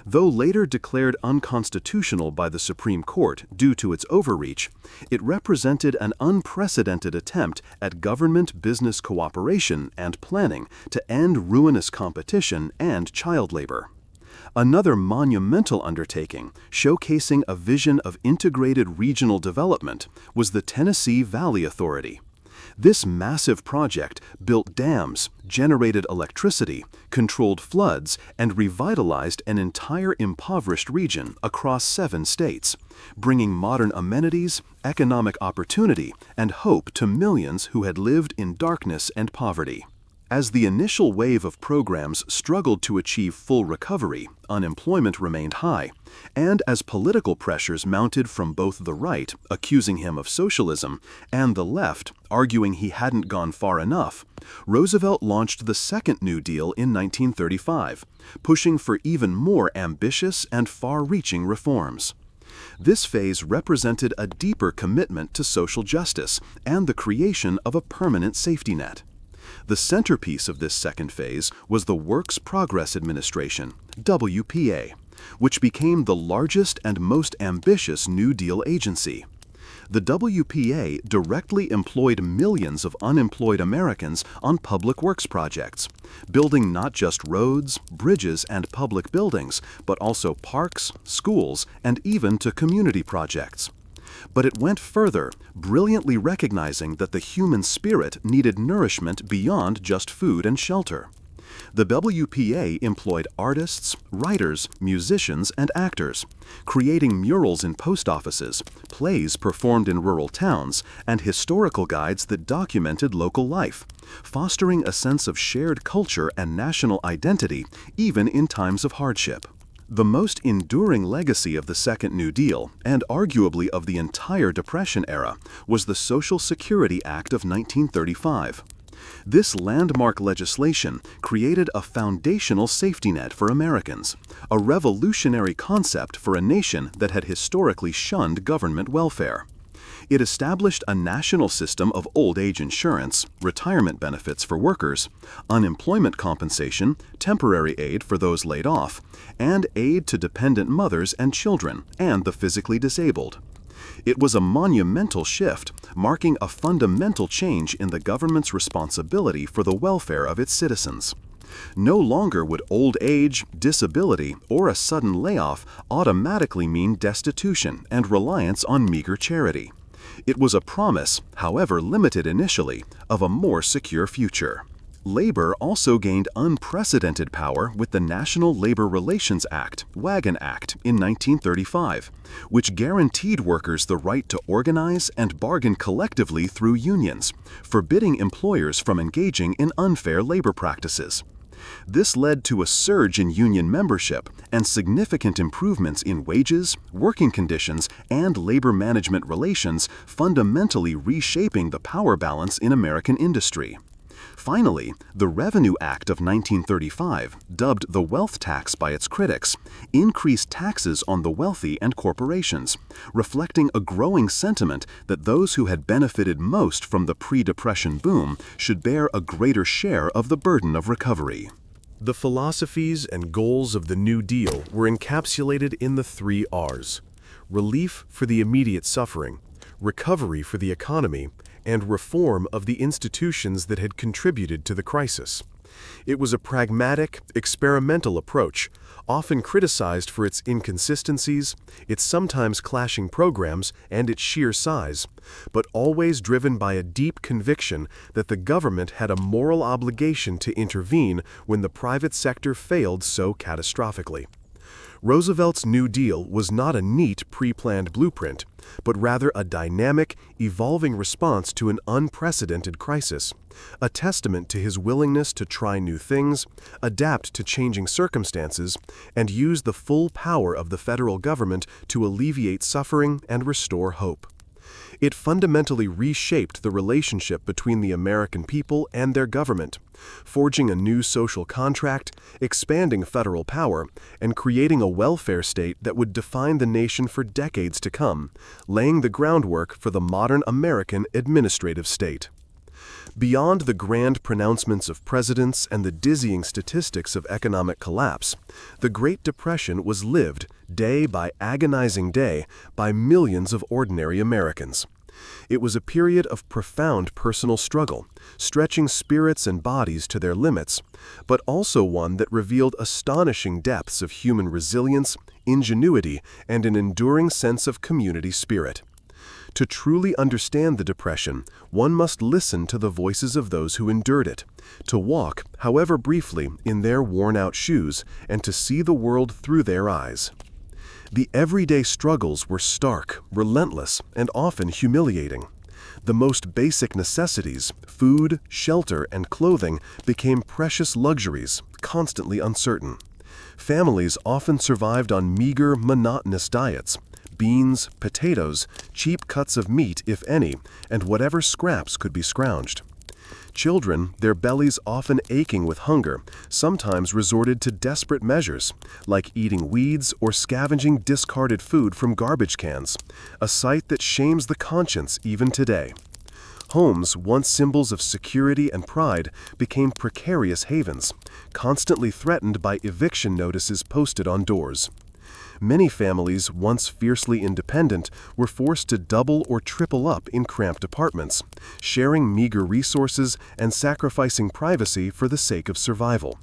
Though later declared unconstitutional by the Supreme Court due to its overreach, it represented an unprecedented attempt at government-business cooperation and planning to end ruinous competition and child labor. Another monumental undertaking, showcasing a vision of integrated regional development, was the Tennessee Valley Authority. This massive project built dams, generated electricity, controlled floods, and revitalized an entire impoverished region across 7 states, bringing modern amenities, economic opportunity, and hope to millions who had lived in darkness and poverty. As the initial wave of programs struggled to achieve full recovery, unemployment remained high, and as political pressures mounted from both the right, accusing him of socialism, and the left, arguing he hadn't gone far enough, Roosevelt launched the Second New Deal in 1935, pushing for even more ambitious and far-reaching reforms. This phase represented a deeper commitment to social justice and the creation of a permanent safety net. The centerpiece of this second phase was the Works Progress Administration, WPA, which became the largest and most ambitious New Deal agency. The WPA directly employed millions of unemployed Americans on public works projects, building not just roads, bridges, and public buildings, but also parks, schools, and even to community projects. But it went further, brilliantly recognizing that the human spirit needed nourishment beyond just food and shelter. The WPA employed artists, writers, musicians, and actors, creating murals in post offices, plays performed in rural towns, and historical guides that documented local life, fostering a sense of shared culture and national identity even in times of hardship. The most enduring legacy of the Second New Deal, and arguably of the entire Depression era, was the Social Security Act of 1935. This landmark legislation created a foundational safety net for Americans, a revolutionary concept for a nation that had historically shunned government welfare. It established a national system of old age insurance, retirement benefits for workers, unemployment compensation, temporary aid for those laid off, and aid to dependent mothers and children, and the physically disabled. It was a monumental shift, marking a fundamental change in the government's responsibility for the welfare of its citizens. No longer would old age, disability, or a sudden layoff automatically mean destitution and reliance on meager charity. It was a promise, however limited initially, of a more secure future. Labor also gained unprecedented power with the National Labor Relations Act, Wagon Act, in 1935, which guaranteed workers the right to organize and bargain collectively through unions, forbidding employers from engaging in unfair labor practices. This led to a surge in union membership and significant improvements in wages, working conditions, and labor management relations, fundamentally reshaping the power balance in American industry. Finally, the Revenue Act of 1935, dubbed the wealth tax by its critics, increased taxes on the wealthy and corporations, reflecting a growing sentiment that those who had benefited most from the pre-Depression boom should bear a greater share of the burden of recovery. The philosophies and goals of the New Deal were encapsulated in the 3 R's: relief for the immediate suffering, recovery for the economy, and reform of the institutions that had contributed to the crisis. It was a pragmatic, experimental approach, often criticized for its inconsistencies, its sometimes clashing programs, and its sheer size, but always driven by a deep conviction that the government had a moral obligation to intervene when the private sector failed so catastrophically. Roosevelt's New Deal was not a neat, pre-planned blueprint, but rather a dynamic, evolving response to an unprecedented crisis, a testament to his willingness to try new things, adapt to changing circumstances, and use the full power of the federal government to alleviate suffering and restore hope. It fundamentally reshaped the relationship between the American people and their government, forging a new social contract, expanding federal power, and creating a welfare state that would define the nation for decades to come, laying the groundwork for the modern American administrative state. Beyond the grand pronouncements of presidents and the dizzying statistics of economic collapse, the Great Depression was lived, day by agonizing day, by millions of ordinary Americans. It was a period of profound personal struggle, stretching spirits and bodies to their limits, but also one that revealed astonishing depths of human resilience, ingenuity, and an enduring sense of community spirit. To truly understand the Depression, one must listen to the voices of those who endured it, to walk, however briefly, in their worn-out shoes, and to see the world through their eyes. The everyday struggles were stark, relentless, and often humiliating. The most basic necessities, food, shelter, and clothing, became precious luxuries, constantly uncertain. Families often survived on meager, monotonous diets: beans, potatoes, cheap cuts of meat, if any, and whatever scraps could be scrounged. Children, their bellies often aching with hunger, sometimes resorted to desperate measures, like eating weeds or scavenging discarded food from garbage cans, a sight that shames the conscience even today. Homes, once symbols of security and pride, became precarious havens, constantly threatened by eviction notices posted on doors. Many families, once fiercely independent, were forced to double or triple up in cramped apartments, sharing meager resources and sacrificing privacy for the sake of survival.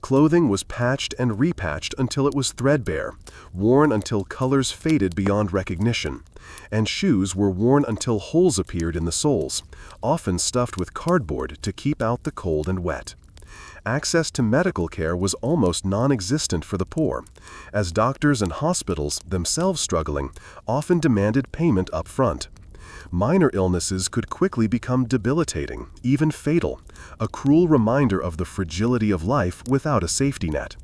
Clothing was patched and repatched until it was threadbare, worn until colors faded beyond recognition, and shoes were worn until holes appeared in the soles, often stuffed with cardboard to keep out the cold and wet. Access to medical care was almost non-existent for the poor, as doctors and hospitals, themselves struggling, often demanded payment up front. Minor illnesses could quickly become debilitating, even fatal, a cruel reminder of the fragility of life without a safety net,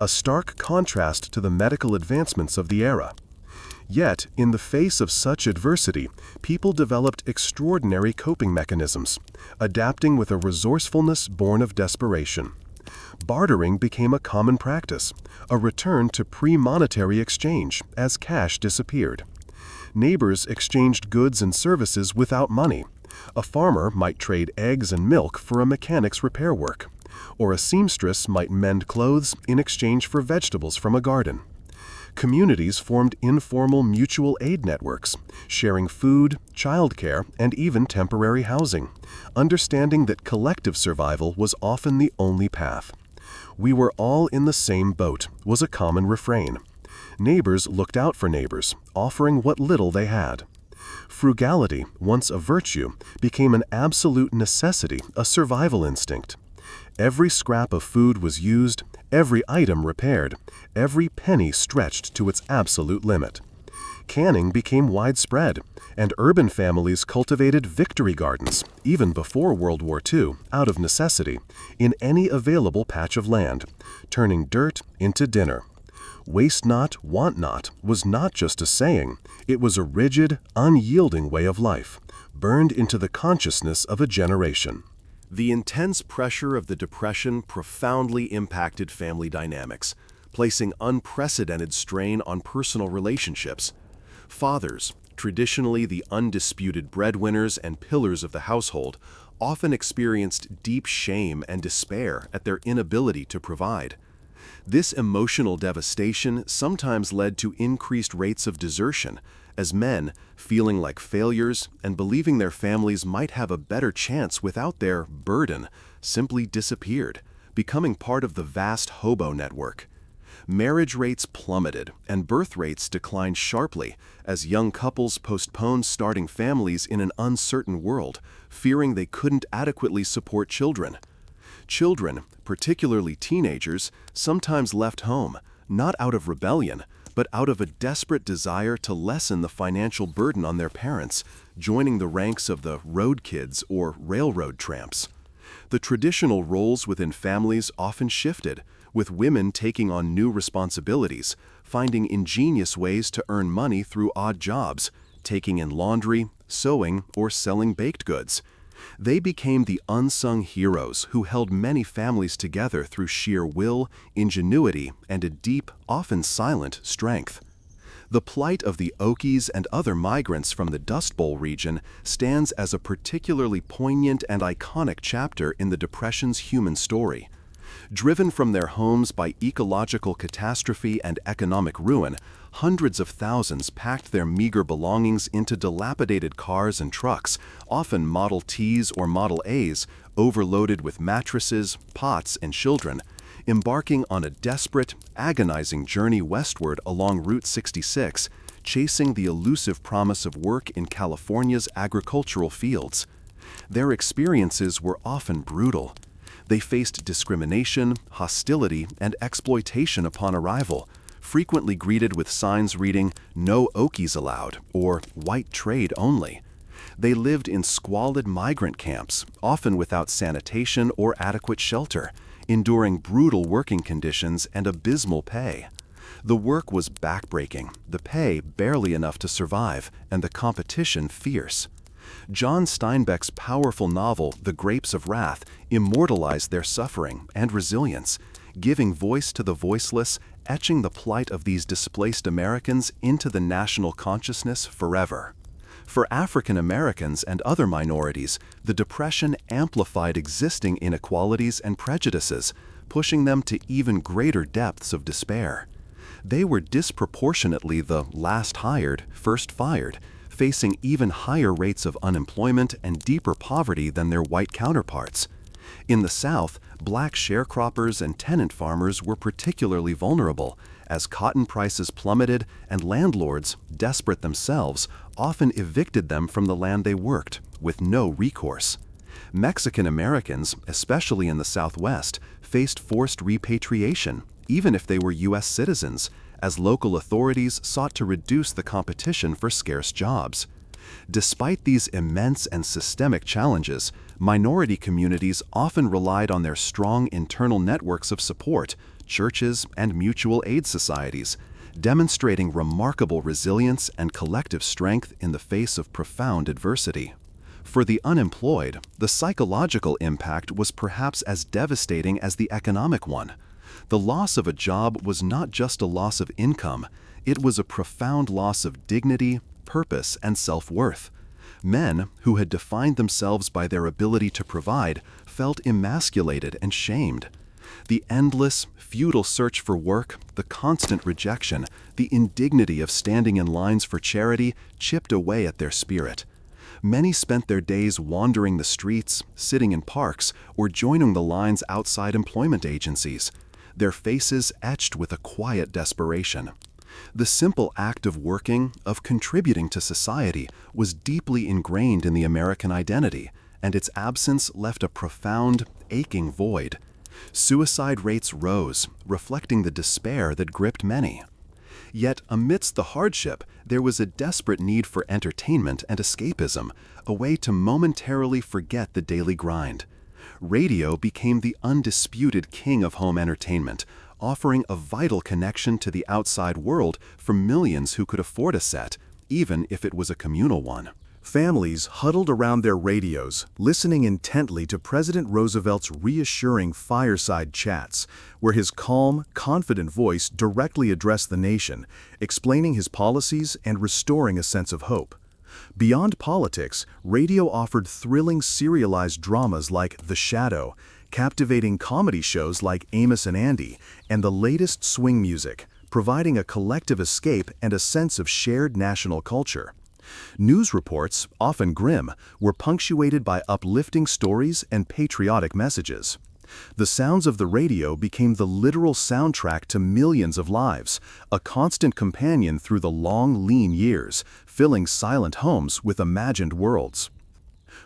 a stark contrast to the medical advancements of the era. Yet, in the face of such adversity, people developed extraordinary coping mechanisms, adapting with a resourcefulness born of desperation. Bartering became a common practice, a return to pre-monetary exchange as cash disappeared. Neighbors exchanged goods and services without money. A farmer might trade eggs and milk for a mechanic's repair work, or a seamstress might mend clothes in exchange for vegetables from a garden. Communities formed informal mutual aid networks, sharing food, childcare, and even temporary housing, understanding that collective survival was often the only path. "We were all in the same boat" was a common refrain. Neighbors looked out for neighbors, offering what little they had. Frugality, once a virtue, became an absolute necessity, a survival instinct. Every scrap of food was used, every item repaired, every penny stretched to its absolute limit. Canning became widespread, and urban families cultivated victory gardens, even before World War II, out of necessity, in any available patch of land, turning dirt into dinner. "Waste not, want not" was not just a saying, it was a rigid, unyielding way of life, burned into the consciousness of a generation. The intense pressure of the Depression profoundly impacted family dynamics, placing unprecedented strain on personal relationships. Fathers, traditionally the undisputed breadwinners and pillars of the household, often experienced deep shame and despair at their inability to provide. This emotional devastation sometimes led to increased rates of desertion, as men, feeling like failures and believing their families might have a better chance without their burden, simply disappeared, becoming part of the vast hobo network. Marriage rates plummeted and birth rates declined sharply as young couples postponed starting families in an uncertain world, fearing they couldn't adequately support children. Children, particularly teenagers, sometimes left home, not out of rebellion, but out of a desperate desire to lessen the financial burden on their parents, joining the ranks of the road kids or railroad tramps. The traditional roles within families often shifted, with women taking on new responsibilities, finding ingenious ways to earn money through odd jobs, taking in laundry, sewing, or selling baked goods. They became the unsung heroes who held many families together through sheer will, ingenuity, and a deep, often silent, strength. The plight of the Okies and other migrants from the Dust Bowl region stands as a particularly poignant and iconic chapter in the Depression's human story. Driven from their homes by ecological catastrophe and economic ruin, hundreds of thousands packed their meager belongings into dilapidated cars and trucks, often Model Ts or Model As, overloaded with mattresses, pots, and children, embarking on a desperate, agonizing journey westward along Route 66, chasing the elusive promise of work in California's agricultural fields. Their experiences were often brutal. They faced discrimination, hostility, and exploitation upon arrival, frequently greeted with signs reading, "No Okies allowed," or "White trade only." They lived in squalid migrant camps, often without sanitation or adequate shelter, enduring brutal working conditions and abysmal pay. The work was backbreaking, the pay barely enough to survive, and the competition fierce. John Steinbeck's powerful novel, The Grapes of Wrath, immortalized their suffering and resilience, giving voice to the voiceless, etching the plight of these displaced Americans into the national consciousness forever. For African Americans and other minorities, the Depression amplified existing inequalities and prejudices, pushing them to even greater depths of despair. They were disproportionately the last hired, first fired, facing even higher rates of unemployment and deeper poverty than their white counterparts. In the South, black sharecroppers and tenant farmers were particularly vulnerable, as cotton prices plummeted and landlords, desperate themselves, often evicted them from the land they worked, with no recourse. Mexican Americans, especially in the Southwest, faced forced repatriation, even if they were U.S. citizens, as local authorities sought to reduce the competition for scarce jobs. Despite these immense and systemic challenges, minority communities often relied on their strong internal networks of support, churches, and mutual aid societies, demonstrating remarkable resilience and collective strength in the face of profound adversity. For the unemployed, the psychological impact was perhaps as devastating as the economic one. The loss of a job was not just a loss of income, it was a profound loss of dignity, purpose, and self-worth. Men, who had defined themselves by their ability to provide, felt emasculated and shamed. The endless, futile search for work, the constant rejection, the indignity of standing in lines for charity chipped away at their spirit. Many spent their days wandering the streets, sitting in parks, or joining the lines outside employment agencies, their faces etched with a quiet desperation. The simple act of working, of contributing to society, was deeply ingrained in the American identity, and its absence left a profound, aching void. Suicide rates rose, reflecting the despair that gripped many. Yet, amidst the hardship, there was a desperate need for entertainment and escapism, a way to momentarily forget the daily grind. Radio became the undisputed king of home entertainment, offering a vital connection to the outside world for millions who could afford a set, even if it was a communal one. Families huddled around their radios, listening intently to President Roosevelt's reassuring fireside chats, where his calm, confident voice directly addressed the nation, explaining his policies and restoring a sense of hope. Beyond politics, radio offered thrilling serialized dramas like The Shadow, captivating comedy shows like Amos and Andy, and the latest swing music, providing a collective escape and a sense of shared national culture. News reports, often grim, were punctuated by uplifting stories and patriotic messages. The sounds of the radio became the literal soundtrack to millions of lives, a constant companion through the long, lean years, filling silent homes with imagined worlds.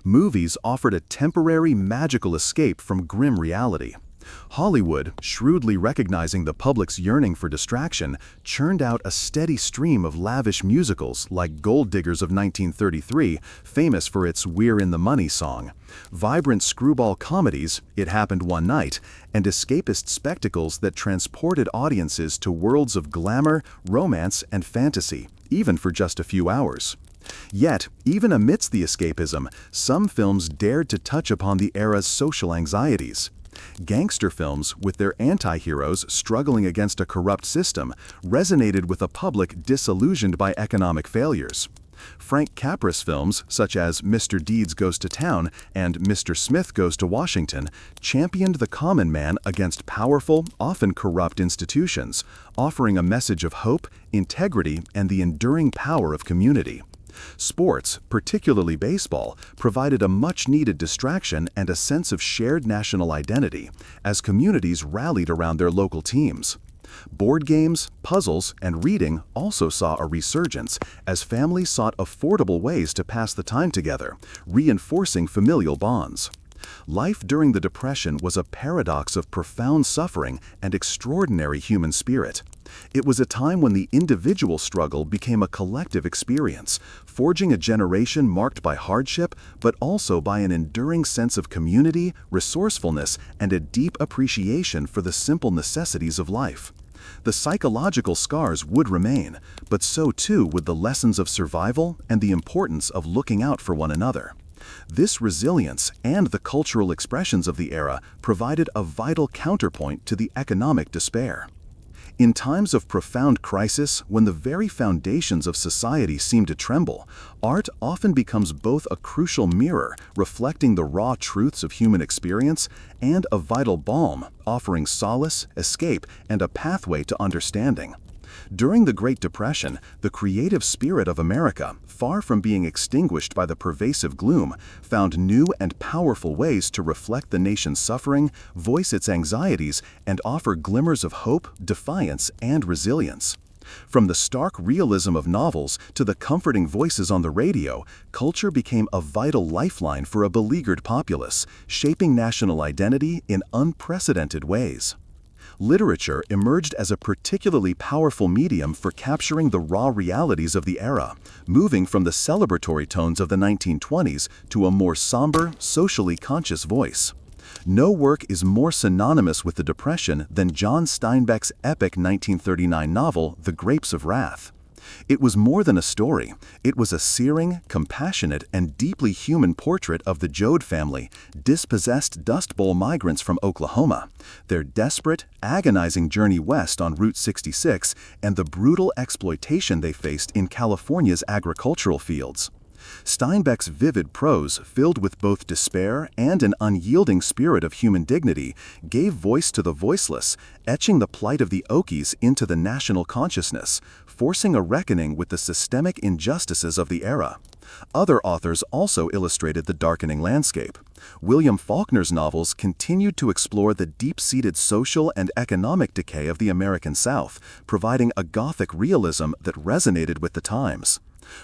Movies offered a temporary magical escape from grim reality. Hollywood, shrewdly recognizing the public's yearning for distraction, churned out a steady stream of lavish musicals like Gold Diggers of 1933, famous for its We're in the Money song, vibrant screwball comedies, It Happened One Night, and escapist spectacles that transported audiences to worlds of glamour, romance, and fantasy, even for just a few hours. Yet, even amidst the escapism, some films dared to touch upon the era's social anxieties. Gangster films, with their anti-heroes struggling against a corrupt system, resonated with a public disillusioned by economic failures. Frank Capra's films, such as Mr. Deeds Goes to Town and Mr. Smith Goes to Washington, championed the common man against powerful, often corrupt institutions, offering a message of hope, integrity, and the enduring power of community. Sports, particularly baseball, provided a much-needed distraction and a sense of shared national identity, as communities rallied around their local teams. Board games, puzzles, and reading also saw a resurgence as families sought affordable ways to pass the time together, reinforcing familial bonds. Life during the Depression was a paradox of profound suffering and extraordinary human spirit. It was a time when the individual struggle became a collective experience, forging a generation marked by hardship, but also by an enduring sense of community, resourcefulness, and a deep appreciation for the simple necessities of life. The psychological scars would remain, but so too would the lessons of survival and the importance of looking out for one another. This resilience and the cultural expressions of the era provided a vital counterpoint to the economic despair. In times of profound crisis, when the very foundations of society seem to tremble, art often becomes both a crucial mirror, reflecting the raw truths of human experience, and a vital balm, offering solace, escape, and a pathway to understanding. During the Great Depression, the creative spirit of America, far from being extinguished by the pervasive gloom, found new and powerful ways to reflect the nation's suffering, voice its anxieties, and offer glimmers of hope, defiance, and resilience. From the stark realism of novels to the comforting voices on the radio, culture became a vital lifeline for a beleaguered populace, shaping national identity in unprecedented ways. Literature emerged as a particularly powerful medium for capturing the raw realities of the era, moving from the celebratory tones of the 1920s to a more somber, socially conscious voice. No work is more synonymous with the Depression than John Steinbeck's epic 1939 novel, The Grapes of Wrath. It was more than a story. It was a searing, compassionate, and deeply human portrait of the Joad family, dispossessed Dust Bowl migrants from Oklahoma, their desperate, agonizing journey west on Route 66, and the brutal exploitation they faced in California's agricultural fields. Steinbeck's vivid prose, filled with both despair and an unyielding spirit of human dignity, gave voice to the voiceless, etching the plight of the Okies into the national consciousness, forcing a reckoning with the systemic injustices of the era. Other authors also illustrated the darkening landscape. William Faulkner's novels continued to explore the deep-seated social and economic decay of the American South, providing a Gothic realism that resonated with the times.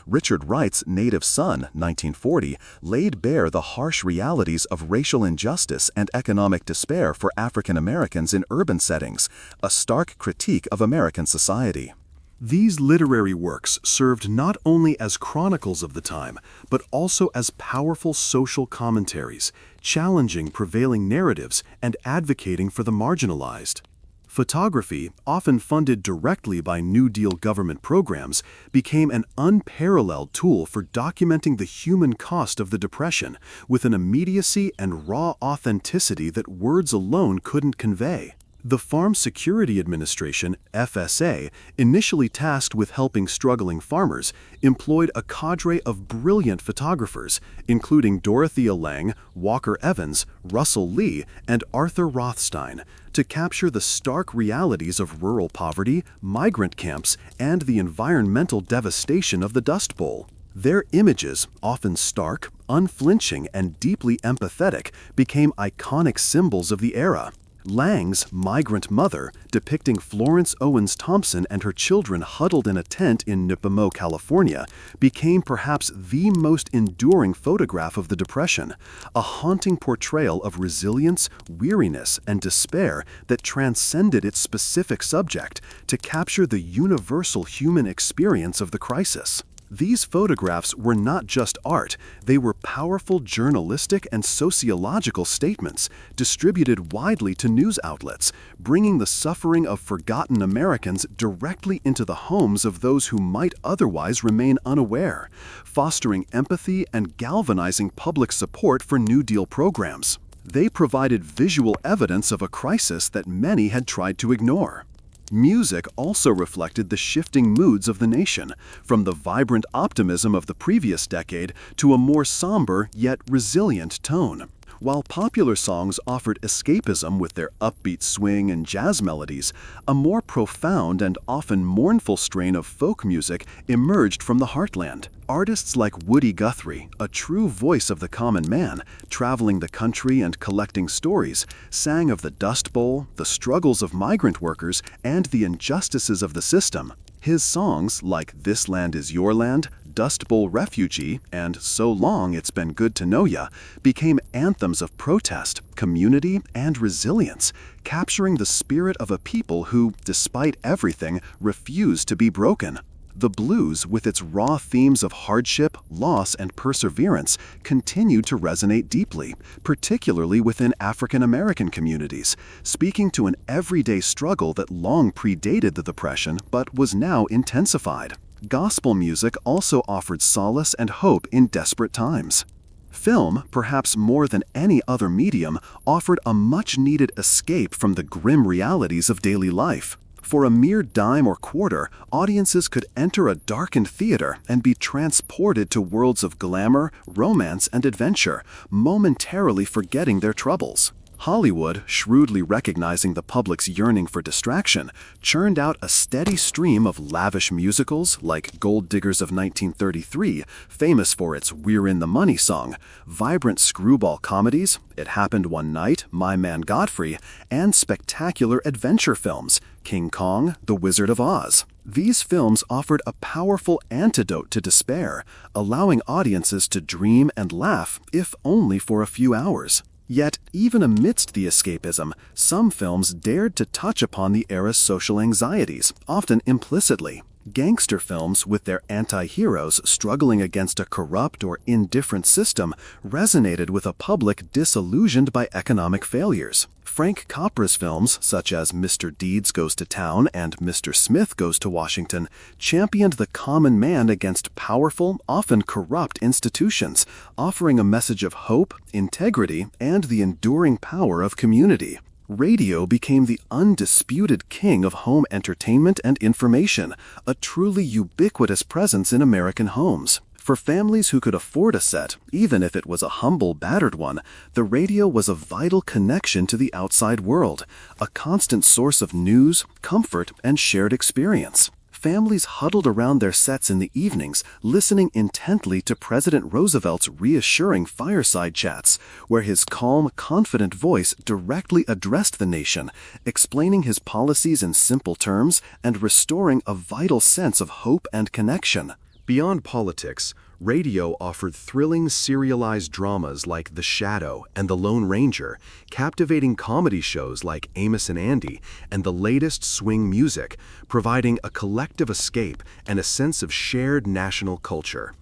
Richard Wright's Native Son, 1940, laid bare the harsh realities of racial injustice and economic despair for African Americans in urban settings, a stark critique of American society. These literary works served not only as chronicles of the time, but also as powerful social commentaries, challenging prevailing narratives and advocating for the marginalized. Photography, often funded directly by New Deal government programs, became an unparalleled tool for documenting the human cost of the Depression with an immediacy and raw authenticity that words alone couldn't convey. The Farm Security Administration, FSA, initially tasked with helping struggling farmers, employed a cadre of brilliant photographers, including Dorothea Lange, Walker Evans, Russell Lee, and Arthur Rothstein, to capture the stark realities of rural poverty, migrant camps, and the environmental devastation of the Dust Bowl. Their images, often stark, unflinching, and deeply empathetic, became iconic symbols of the era. Lange's Migrant Mother, depicting Florence Owens Thompson and her children huddled in a tent in Nipimo, California, became perhaps the most enduring photograph of the Depression, a haunting portrayal of resilience, weariness, and despair that transcended its specific subject to capture the universal human experience of the crisis. These photographs were not just art, they were powerful journalistic and sociological statements distributed widely to news outlets, bringing the suffering of forgotten Americans directly into the homes of those who might otherwise remain unaware, fostering empathy and galvanizing public support for New Deal programs. They provided visual evidence of a crisis that many had tried to ignore. Music also reflected the shifting moods of the nation, from the vibrant optimism of the previous decade to a more somber yet resilient tone. While popular songs offered escapism with their upbeat swing and jazz melodies, a more profound and often mournful strain of folk music emerged from the heartland. Artists like Woody Guthrie, a true voice of the common man, traveling the country and collecting stories, sang of the Dust Bowl, the struggles of migrant workers, and the injustices of the system. His songs, like This Land Is Your Land, Dust Bowl Refugee, and So Long It's Been Good to Know Ya, became anthems of protest, community, and resilience, capturing the spirit of a people who, despite everything, refused to be broken. The blues, with its raw themes of hardship, loss, and perseverance, continued to resonate deeply, particularly within African American communities, speaking to an everyday struggle that long predated the Depression but was now intensified. Gospel music also offered solace and hope in desperate times. Film, perhaps more than any other medium, offered a much-needed escape from the grim realities of daily life. For a mere dime or quarter, audiences could enter a darkened theater and be transported to worlds of glamour, romance, and adventure, momentarily forgetting their troubles. Hollywood, shrewdly recognizing the public's yearning for distraction, churned out a steady stream of lavish musicals like Gold Diggers of 1933, famous for its We're in the Money song, vibrant screwball comedies, It Happened One Night, My Man Godfrey, and spectacular adventure films, King Kong, The Wizard of Oz. These films offered a powerful antidote to despair, allowing audiences to dream and laugh, if only for a few hours. Yet, even amidst the escapism, some films dared to touch upon the era's social anxieties, often implicitly. Gangster films, with their anti-heroes struggling against a corrupt or indifferent system, resonated with a public disillusioned by economic failures. Frank Capra's films, such as Mr. Deeds Goes to Town and Mr. Smith Goes to Washington, championed the common man against powerful, often corrupt institutions, offering a message of hope, integrity, and the enduring power of community. Radio became the undisputed king of home entertainment and information, a truly ubiquitous presence in American homes. For families who could afford a set, even if it was a humble, battered one, the radio was a vital connection to the outside world, a constant source of news, comfort, and shared experience. Families huddled around their sets in the evenings, listening intently to President Roosevelt's reassuring fireside chats, where his calm, confident voice directly addressed the nation, explaining his policies in simple terms and restoring a vital sense of hope and connection. Beyond politics, radio offered thrilling serialized dramas like The Shadow and The Lone Ranger, captivating comedy shows like Amos and Andy, and the latest swing music, providing a collective escape and a sense of shared national culture.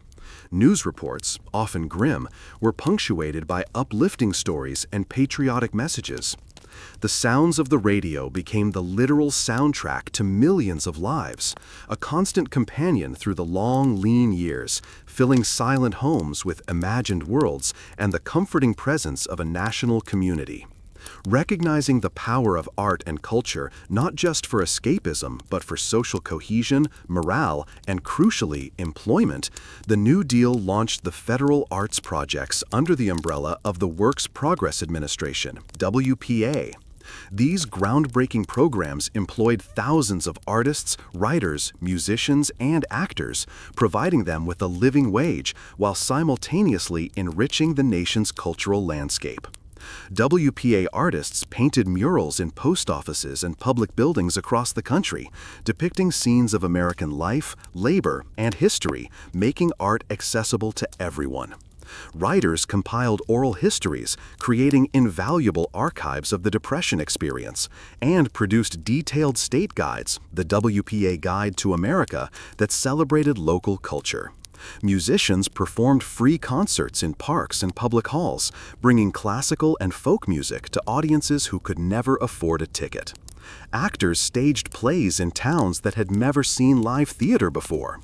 News reports, often grim, were punctuated by uplifting stories and patriotic messages. The sounds of the radio became the literal soundtrack to millions of lives, a constant companion through the long, lean years, filling silent homes with imagined worlds and the comforting presence of a national community. Recognizing the power of art and culture not just for escapism but for social cohesion, morale, and crucially, employment, the New Deal launched the federal arts projects under the umbrella of the Works Progress Administration, WPA. These groundbreaking programs employed thousands of artists, writers, musicians, and actors, providing them with a living wage while simultaneously enriching the nation's cultural landscape. WPA artists painted murals in post offices and public buildings across the country, depicting scenes of American life, labor, and history, making art accessible to everyone. Writers compiled oral histories, creating invaluable archives of the Depression experience, and produced detailed state guides, the WPA Guide to America, that celebrated local culture. Musicians performed free concerts in parks and public halls, bringing classical and folk music to audiences who could never afford a ticket. Actors staged plays in towns that had never seen live theater before.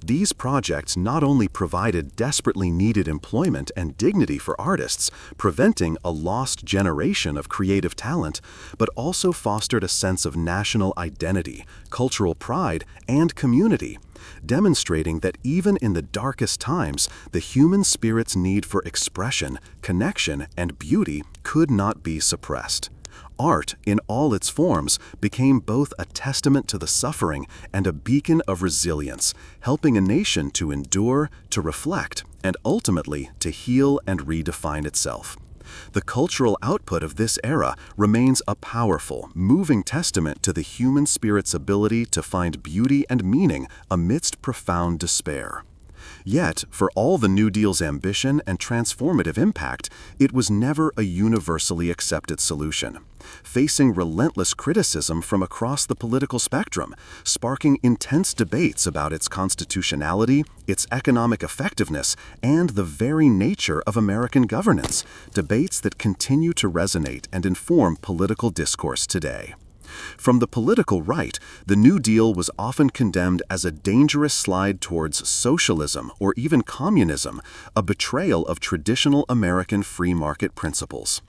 These projects not only provided desperately needed employment and dignity for artists, preventing a lost generation of creative talent, but also fostered a sense of national identity, cultural pride, and community, demonstrating that even in the darkest times, the human spirit's need for expression, connection, and beauty could not be suppressed. Art, in all its forms, became both a testament to the suffering and a beacon of resilience, helping a nation to endure, to reflect, and ultimately to heal and redefine itself. The cultural output of this era remains a powerful, moving testament to the human spirit's ability to find beauty and meaning amidst profound despair. Yet, for all the New Deal's ambition and transformative impact, it was never a universally accepted solution. Facing relentless criticism from across the political spectrum, sparking intense debates about its constitutionality, its economic effectiveness, and the very nature of American governance, debates that continue to resonate and inform political discourse today. From the political right, the New Deal was often condemned as a dangerous slide towards socialism or even communism, a betrayal of traditional American free market principles.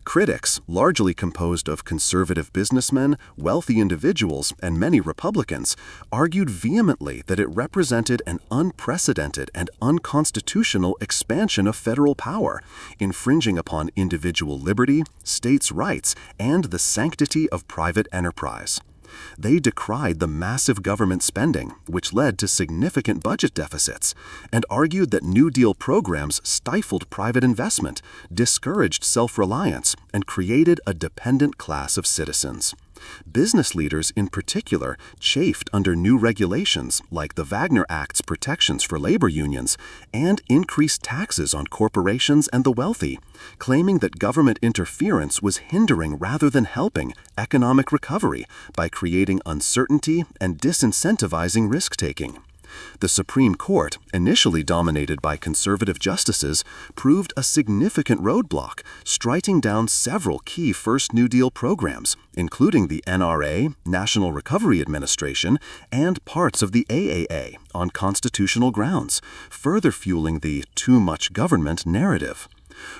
Critics, largely composed of conservative businessmen, wealthy individuals, and many Republicans, argued vehemently that it represented an unprecedented and unconstitutional expansion of federal power, infringing upon individual liberty, states' rights, and the sanctity of private enterprise. They decried the massive government spending, which led to significant budget deficits, and argued that New Deal programs stifled private investment, discouraged self-reliance, and created a dependent class of citizens. Business leaders in particular chafed under new regulations like the Wagner Act's protections for labor unions and increased taxes on corporations and the wealthy, claiming that government interference was hindering rather than helping economic recovery by creating uncertainty and disincentivizing risk-taking. The Supreme Court, initially dominated by conservative justices, proved a significant roadblock, striking down several key first New Deal programs, including the NRA, National Recovery Administration, and parts of the AAA, on constitutional grounds, further fueling the too much government narrative.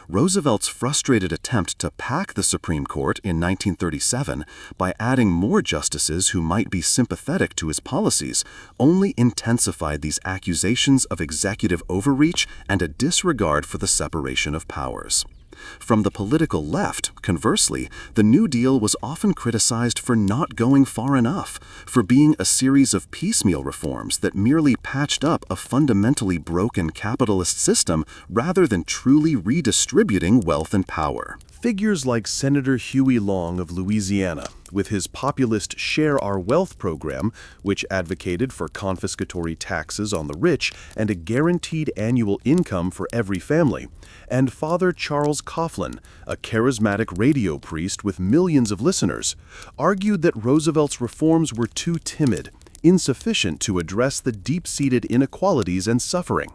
Roosevelt's frustrated attempt to pack the Supreme Court in 1937 by adding more justices who might be sympathetic to his policies only intensified these accusations of executive overreach and a disregard for the separation of powers. From the political left, conversely, the New Deal was often criticized for not going far enough, for being a series of piecemeal reforms that merely patched up a fundamentally broken capitalist system rather than truly redistributing wealth and power. Figures like Senator Huey Long of Louisiana, with his populist Share Our Wealth program, which advocated for confiscatory taxes on the rich and a guaranteed annual income for every family, and Father Charles Coughlin, a charismatic radio priest with millions of listeners, argued that Roosevelt's reforms were too timid, insufficient to address the deep-seated inequalities and suffering.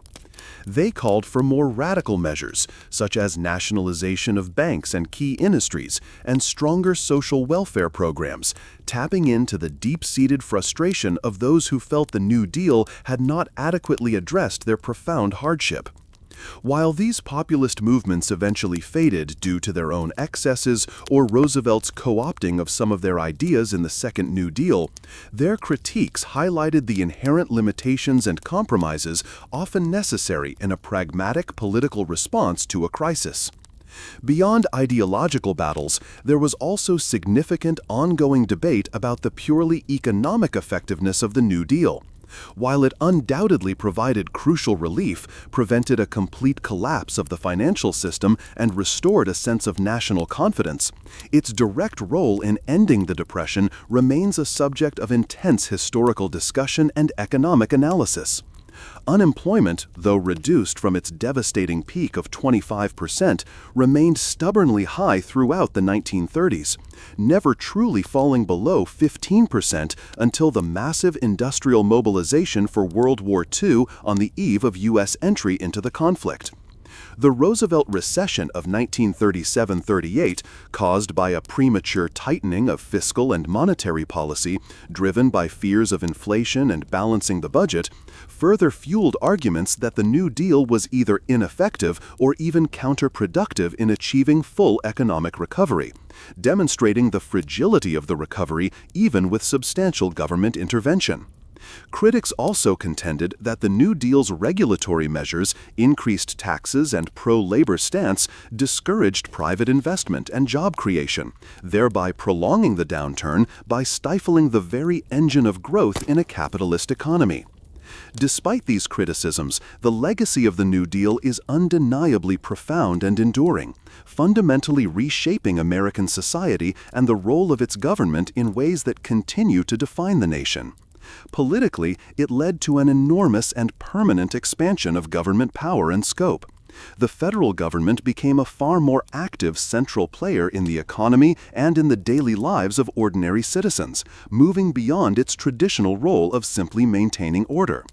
They called for more radical measures, such as nationalization of banks and key industries, and stronger social welfare programs, tapping into the deep-seated frustration of those who felt the New Deal had not adequately addressed their profound hardship. While these populist movements eventually faded due to their own excesses or Roosevelt's co-opting of some of their ideas in the Second New Deal, their critiques highlighted the inherent limitations and compromises often necessary in a pragmatic political response to a crisis. Beyond ideological battles, there was also significant ongoing debate about the purely economic effectiveness of the New Deal. While it undoubtedly provided crucial relief, prevented a complete collapse of the financial system, and restored a sense of national confidence, its direct role in ending the Depression remains a subject of intense historical discussion and economic analysis. Unemployment, though reduced from its devastating peak of 25%, remained stubbornly high throughout the 1930s, never truly falling below 15% until the massive industrial mobilization for World War II on the eve of U.S. entry into the conflict. The Roosevelt recession of 1937–38, caused by a premature tightening of fiscal and monetary policy, driven by fears of inflation and balancing the budget, further fueled arguments that the New Deal was either ineffective or even counterproductive in achieving full economic recovery, demonstrating the fragility of the recovery even with substantial government intervention. Critics also contended that the New Deal's regulatory measures, increased taxes, and pro-labor stance discouraged private investment and job creation, thereby prolonging the downturn by stifling the very engine of growth in a capitalist economy. Despite these criticisms, the legacy of the New Deal is undeniably profound and enduring, fundamentally reshaping American society and the role of its government in ways that continue to define the nation. Politically, it led to an enormous and permanent expansion of government power and scope. The federal government became a far more active central player in the economy and in the daily lives of ordinary citizens, moving beyond its traditional role of simply maintaining order.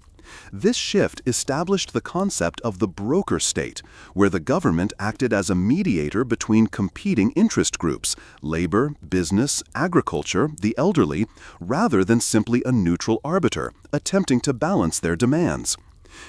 This shift established the concept of the broker state, where the government acted as a mediator between competing interest groups, labor, business, agriculture, the elderly, rather than simply a neutral arbiter, attempting to balance their demands.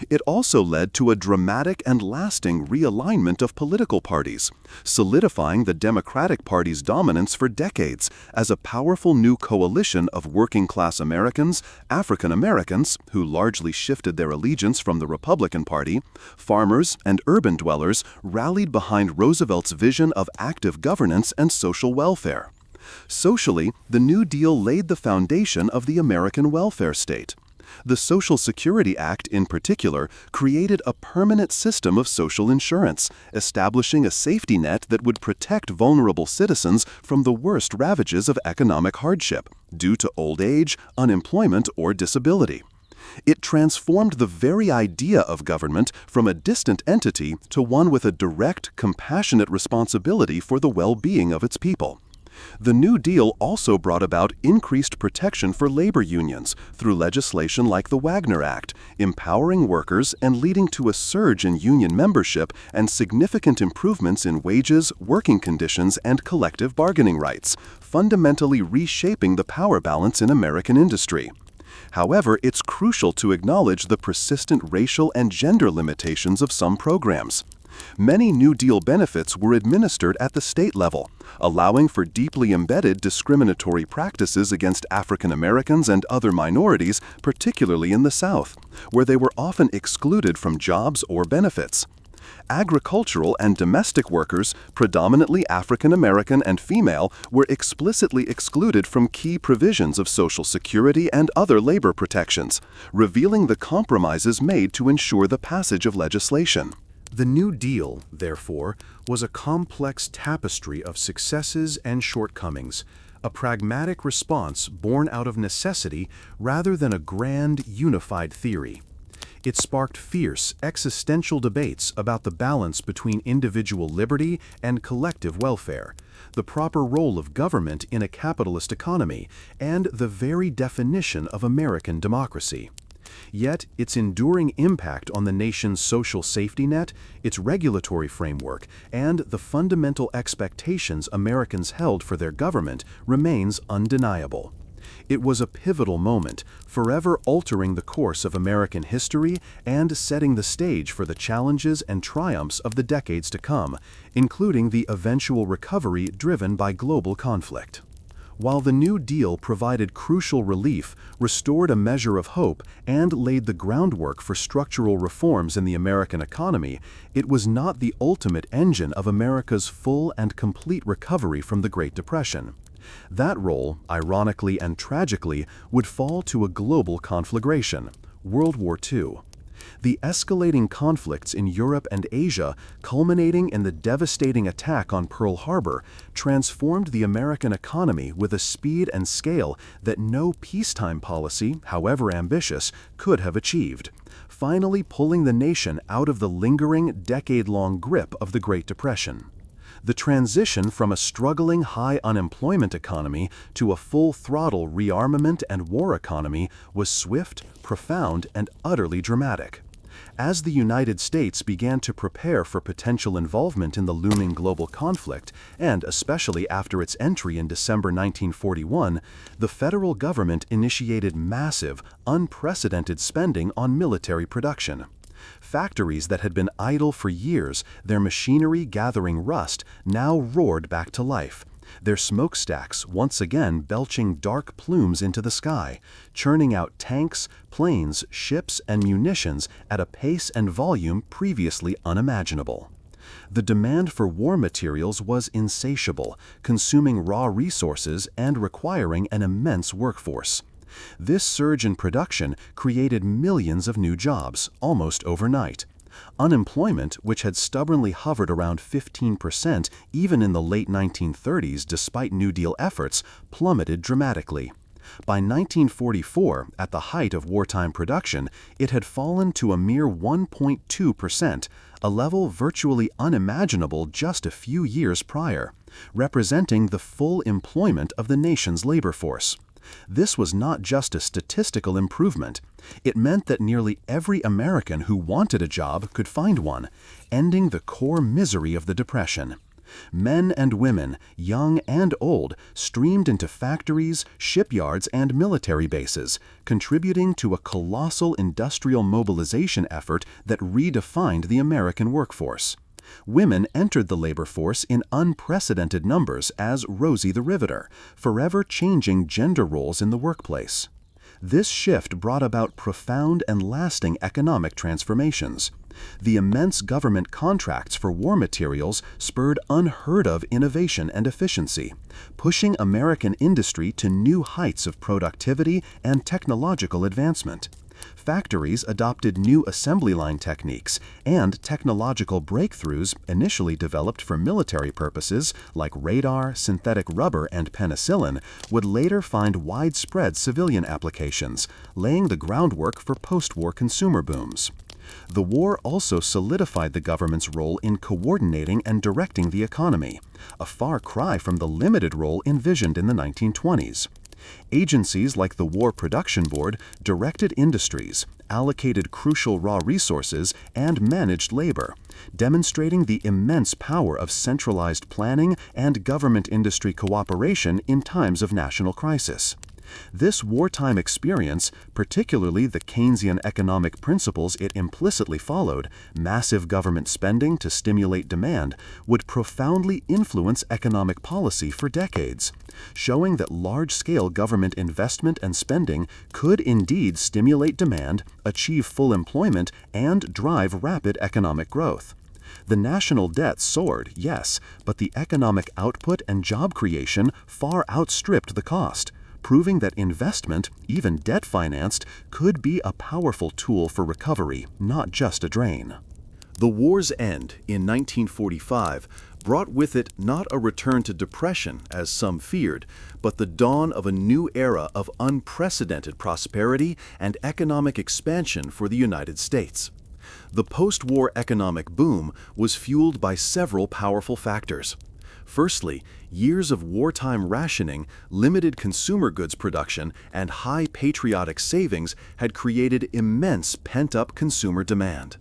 It also led to a dramatic and lasting realignment of political parties, solidifying the Democratic Party's dominance for decades as a powerful new coalition of working-class Americans, African Americans, who largely shifted their allegiance from the Republican Party, farmers, and urban dwellers rallied behind Roosevelt's vision of active governance and social welfare. Socially, the New Deal laid the foundation of the American welfare state. The Social Security Act, in particular, created a permanent system of social insurance, establishing a safety net that would protect vulnerable citizens from the worst ravages of economic hardship, due to old age, unemployment, or disability. It transformed the very idea of government from a distant entity to one with a direct, compassionate responsibility for the well-being of its people. The New Deal also brought about increased protection for labor unions through legislation like the Wagner Act, empowering workers and leading to a surge in union membership and significant improvements in wages, working conditions, and collective bargaining rights, fundamentally reshaping the power balance in American industry. However, it's crucial to acknowledge the persistent racial and gender limitations of some programs. Many New Deal benefits were administered at the state level, allowing for deeply embedded discriminatory practices against African Americans and other minorities, particularly in the South, where they were often excluded from jobs or benefits. Agricultural and domestic workers, predominantly African American and female, were explicitly excluded from key provisions of Social Security and other labor protections, revealing the compromises made to ensure the passage of legislation. The New Deal, therefore, was a complex tapestry of successes and shortcomings, a pragmatic response born out of necessity rather than a grand, unified theory. It sparked fierce, existential debates about the balance between individual liberty and collective welfare, the proper role of government in a capitalist economy, and the very definition of American democracy. Yet, its enduring impact on the nation's social safety net, its regulatory framework, and the fundamental expectations Americans held for their government remains undeniable. It was a pivotal moment, forever altering the course of American history and setting the stage for the challenges and triumphs of the decades to come, including the eventual recovery driven by global conflict. While the New Deal provided crucial relief, restored a measure of hope, and laid the groundwork for structural reforms in the American economy, it was not the ultimate engine of America's full and complete recovery from the Great Depression. That role, ironically and tragically, would fall to a global conflagration, World War II. The escalating conflicts in Europe and Asia, culminating in the devastating attack on Pearl Harbor, transformed the American economy with a speed and scale that no peacetime policy, however ambitious, could have achieved. finally pulling the nation out of the lingering, decade-long grip of the Great Depression. The transition from a struggling high unemployment economy to a full-throttle rearmament and war economy was swift, profound, and utterly dramatic. As the United States began to prepare for potential involvement in the looming global conflict, and especially after its entry in December 1941, the federal government initiated massive, unprecedented spending on military production. Factories that had been idle for years, their machinery gathering rust, now roared back to life, their smokestacks once again belching dark plumes into the sky, churning out tanks, planes, ships, and munitions at a pace and volume previously unimaginable. The demand for war materials was insatiable, consuming raw resources and requiring an immense workforce. This surge in production created millions of new jobs, almost overnight. Unemployment, which had stubbornly hovered around 15% even in the late 1930s despite New Deal efforts, plummeted dramatically. By 1944, at the height of wartime production, it had fallen to a mere 1.2%, a level virtually unimaginable just a few years prior, representing the full employment of the nation's labor force. This was not just a statistical improvement. It meant that nearly every American who wanted a job could find one, ending the core misery of the Depression. Men and women, young and old, streamed into factories, shipyards, and military bases, contributing to a colossal industrial mobilization effort that redefined the American workforce. Women entered the labor force in unprecedented numbers as Rosie the Riveter, forever changing gender roles in the workplace. This shift brought about profound and lasting economic transformations. The immense government contracts for war materials spurred unheard-of innovation and efficiency, pushing American industry to new heights of productivity and technological advancement. Factories adopted new assembly line techniques, and technological breakthroughs initially developed for military purposes like radar, synthetic rubber, and penicillin would later find widespread civilian applications, laying the groundwork for post-war consumer booms. The war also solidified the government's role in coordinating and directing the economy, a far cry from the limited role envisioned in the 1920s. Agencies like the War Production Board directed industries, allocated crucial raw resources, and managed labor, demonstrating the immense power of centralized planning and government-industry cooperation in times of national crisis. This wartime experience, particularly the Keynesian economic principles it implicitly followed, massive government spending to stimulate demand, would profoundly influence economic policy for decades, showing that large-scale government investment and spending could indeed stimulate demand, achieve full employment, and drive rapid economic growth. The national debt soared, yes, but the economic output and job creation far outstripped the cost, proving that investment, even debt-financed, could be a powerful tool for recovery, not just a drain. The war's end in 1945 brought with it not a return to depression, as some feared, but the dawn of a new era of unprecedented prosperity and economic expansion for the United States. The post-war economic boom was fueled by several powerful factors. Firstly, years of wartime rationing, limited consumer goods production, and high patriotic savings had created immense pent-up consumer demand.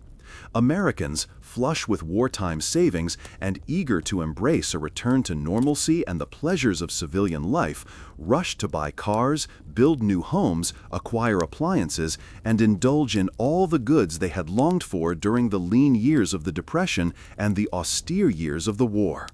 Americans, flush with wartime savings and eager to embrace a return to normalcy and the pleasures of civilian life, rushed to buy cars, build new homes, acquire appliances, and indulge in all the goods they had longed for during the lean years of the Depression and the austere years of the war.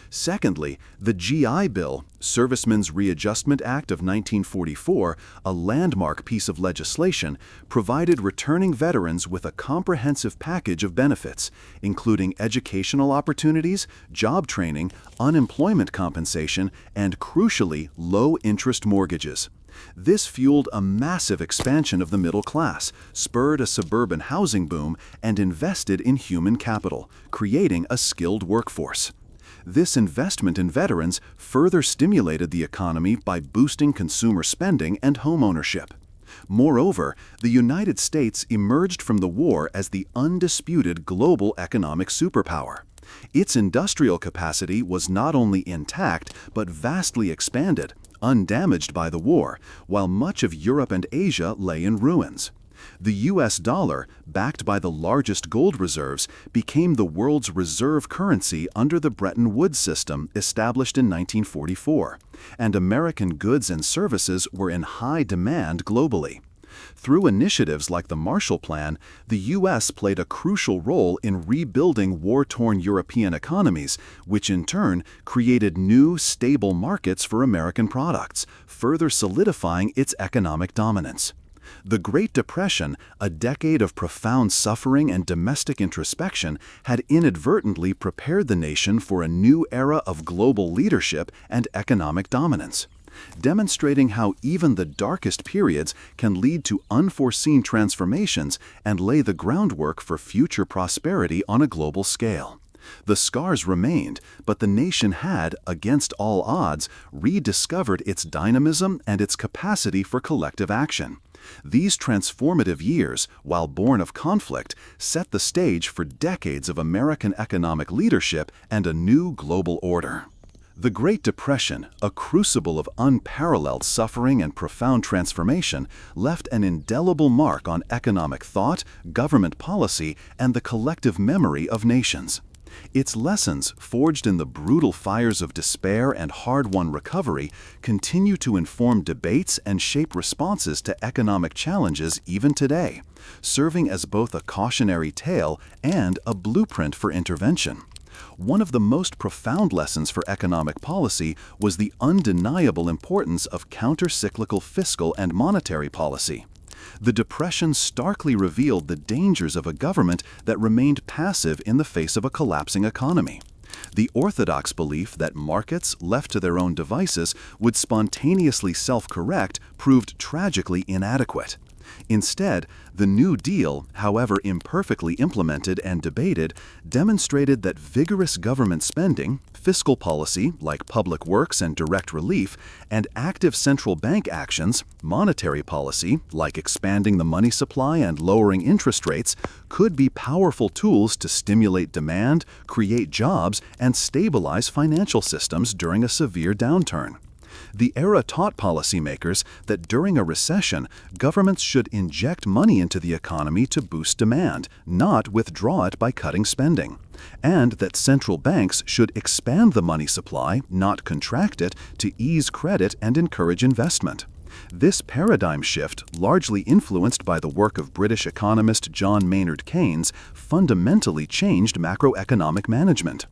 Secondly, the GI Bill, Servicemen's Readjustment Act of 1944, a landmark piece of legislation, provided returning veterans with a comprehensive package of benefits, including educational opportunities, job training, unemployment compensation, and, crucially, low-interest mortgages. This fueled a massive expansion of the middle class, spurred a suburban housing boom, and invested in human capital, creating a skilled workforce. This investment in veterans further stimulated the economy by boosting consumer spending and home ownership. Moreover, the United States emerged from the war as the undisputed global economic superpower. Its industrial capacity was not only intact but vastly expanded, undamaged by the war, while much of Europe and Asia lay in ruins. The US dollar, backed by the largest gold reserves, became the world's reserve currency under the Bretton Woods system established in 1944, and American goods and services were in high demand globally. Through initiatives like the Marshall Plan, the U.S. played a crucial role in rebuilding war-torn European economies, which in turn created new, stable markets for American products, further solidifying its economic dominance. The Great Depression, a decade of profound suffering and domestic introspection, had inadvertently prepared the nation for a new era of global leadership and economic dominance, demonstrating how even the darkest periods can lead to unforeseen transformations and lay the groundwork for future prosperity on a global scale. The scars remained, but the nation had, against all odds, rediscovered its dynamism and its capacity for collective action. These transformative years, while born of conflict, set the stage for decades of American economic leadership and a new global order. The Great Depression, a crucible of unparalleled suffering and profound transformation, left an indelible mark on economic thought, government policy, and the collective memory of nations. Its lessons, forged in the brutal fires of despair and hard-won recovery, continue to inform debates and shape responses to economic challenges even today, serving as both a cautionary tale and a blueprint for intervention. One of the most profound lessons for economic policy was the undeniable importance of counter-cyclical fiscal and monetary policy. The Depression starkly revealed the dangers of a government that remained passive in the face of a collapsing economy. The orthodox belief that markets, left to their own devices, would spontaneously self-correct proved tragically inadequate. Instead, the New Deal, however imperfectly implemented and debated, demonstrated that vigorous government spending, fiscal policy like public works and direct relief, and active central bank actions, monetary policy like expanding the money supply and lowering interest rates, could be powerful tools to stimulate demand, create jobs, and stabilize financial systems during a severe downturn. The era taught policymakers that during a recession, governments should inject money into the economy to boost demand, not withdraw it by cutting spending, and that central banks should expand the money supply, not contract it, to ease credit and encourage investment. This paradigm shift, largely influenced by the work of British economist John Maynard Keynes, fundamentally changed macroeconomic management.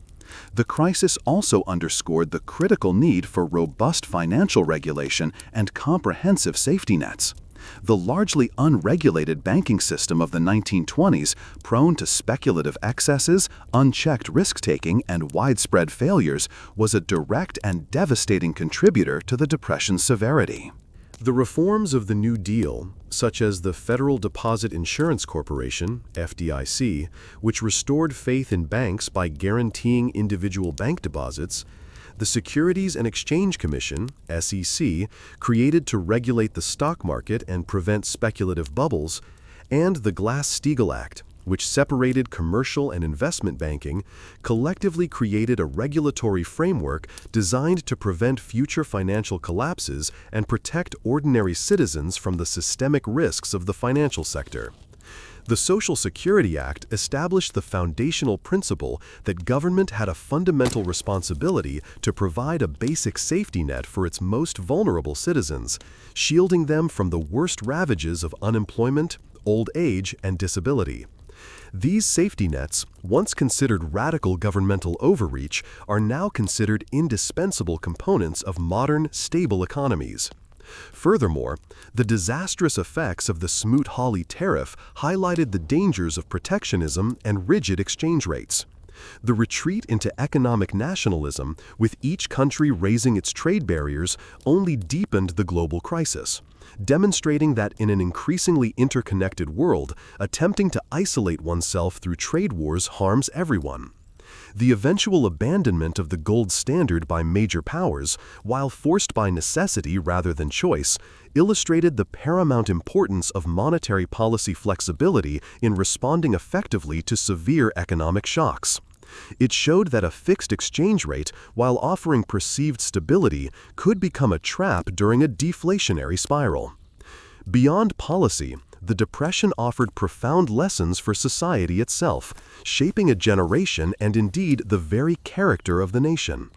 The crisis also underscored the critical need for robust financial regulation and comprehensive safety nets. The largely unregulated banking system of the 1920s, prone to speculative excesses, unchecked risk-taking, and widespread failures, was a direct and devastating contributor to the Depression's severity. The reforms of the New Deal, such as the Federal Deposit Insurance Corporation, FDIC, which restored faith in banks by guaranteeing individual bank deposits, the Securities and Exchange Commission, SEC, created to regulate the stock market and prevent speculative bubbles, and the Glass-Steagall Act, which separated commercial and investment banking, collectively created a regulatory framework designed to prevent future financial collapses and protect ordinary citizens from the systemic risks of the financial sector. The Social Security Act established the foundational principle that government had a fundamental responsibility to provide a basic safety net for its most vulnerable citizens, shielding them from the worst ravages of unemployment, old age, and disability. These safety nets, once considered radical governmental overreach, are now considered indispensable components of modern, stable economies. Furthermore, the disastrous effects of the Smoot-Hawley tariff highlighted the dangers of protectionism and rigid exchange rates. The retreat into economic nationalism, with each country raising its trade barriers, only deepened the global crisis, demonstrating that in an increasingly interconnected world, attempting to isolate oneself through trade wars harms everyone. The eventual abandonment of the gold standard by major powers, while forced by necessity rather than choice, illustrated the paramount importance of monetary policy flexibility in responding effectively to severe economic shocks. It showed that a fixed exchange rate, while offering perceived stability, could become a trap during a deflationary spiral. Beyond policy, the Depression offered profound lessons for society itself, shaping a generation and indeed the very character of the nation.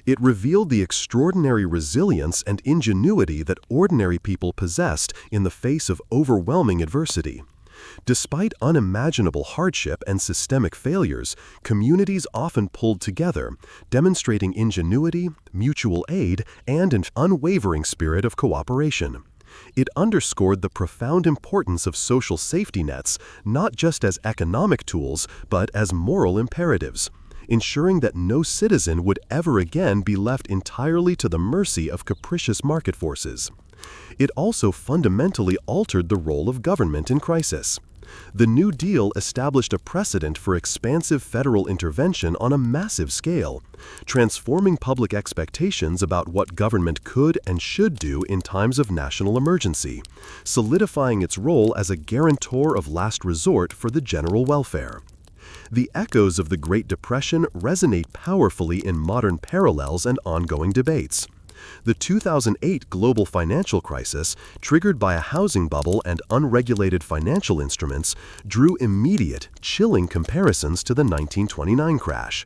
It revealed the extraordinary resilience and ingenuity that ordinary people possessed in the face of overwhelming adversity. Despite unimaginable hardship and systemic failures, communities often pulled together, demonstrating ingenuity, mutual aid, and an unwavering spirit of cooperation. It underscored the profound importance of social safety nets, not just as economic tools, but as moral imperatives, ensuring that no citizen would ever again be left entirely to the mercy of capricious market forces. It also fundamentally altered the role of government in crisis. The New Deal established a precedent for expansive federal intervention on a massive scale, transforming public expectations about what government could and should do in times of national emergency, solidifying its role as a guarantor of last resort for the general welfare. The echoes of the Great Depression resonate powerfully in modern parallels and ongoing debates. The 2008 global financial crisis, triggered by a housing bubble and unregulated financial instruments, drew immediate, chilling comparisons to the 1929 crash.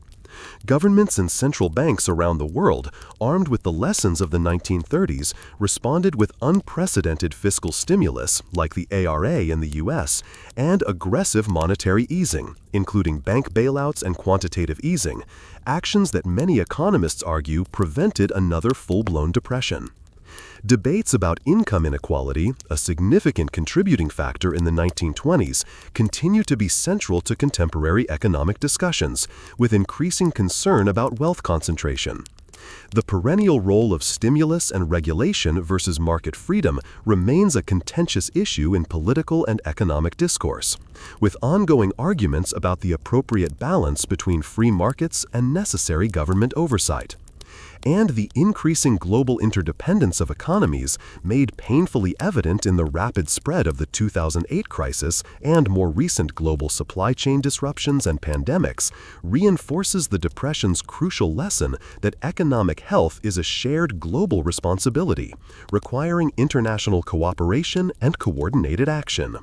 Governments and central banks around the world, armed with the lessons of the 1930s, responded with unprecedented fiscal stimulus, like the ARA in the US, and aggressive monetary easing, including bank bailouts and quantitative easing, actions that many economists argue prevented another full-blown depression. Debates about income inequality, a significant contributing factor in the 1920s, continue to be central to contemporary economic discussions, with increasing concern about wealth concentration. The perennial role of stimulus and regulation versus market freedom remains a contentious issue in political and economic discourse, with ongoing arguments about the appropriate balance between free markets and necessary government oversight. And the increasing global interdependence of economies, made painfully evident in the rapid spread of the 2008 crisis and more recent global supply chain disruptions and pandemics, reinforces the Depression's crucial lesson that economic health is a shared global responsibility, requiring international cooperation and coordinated action.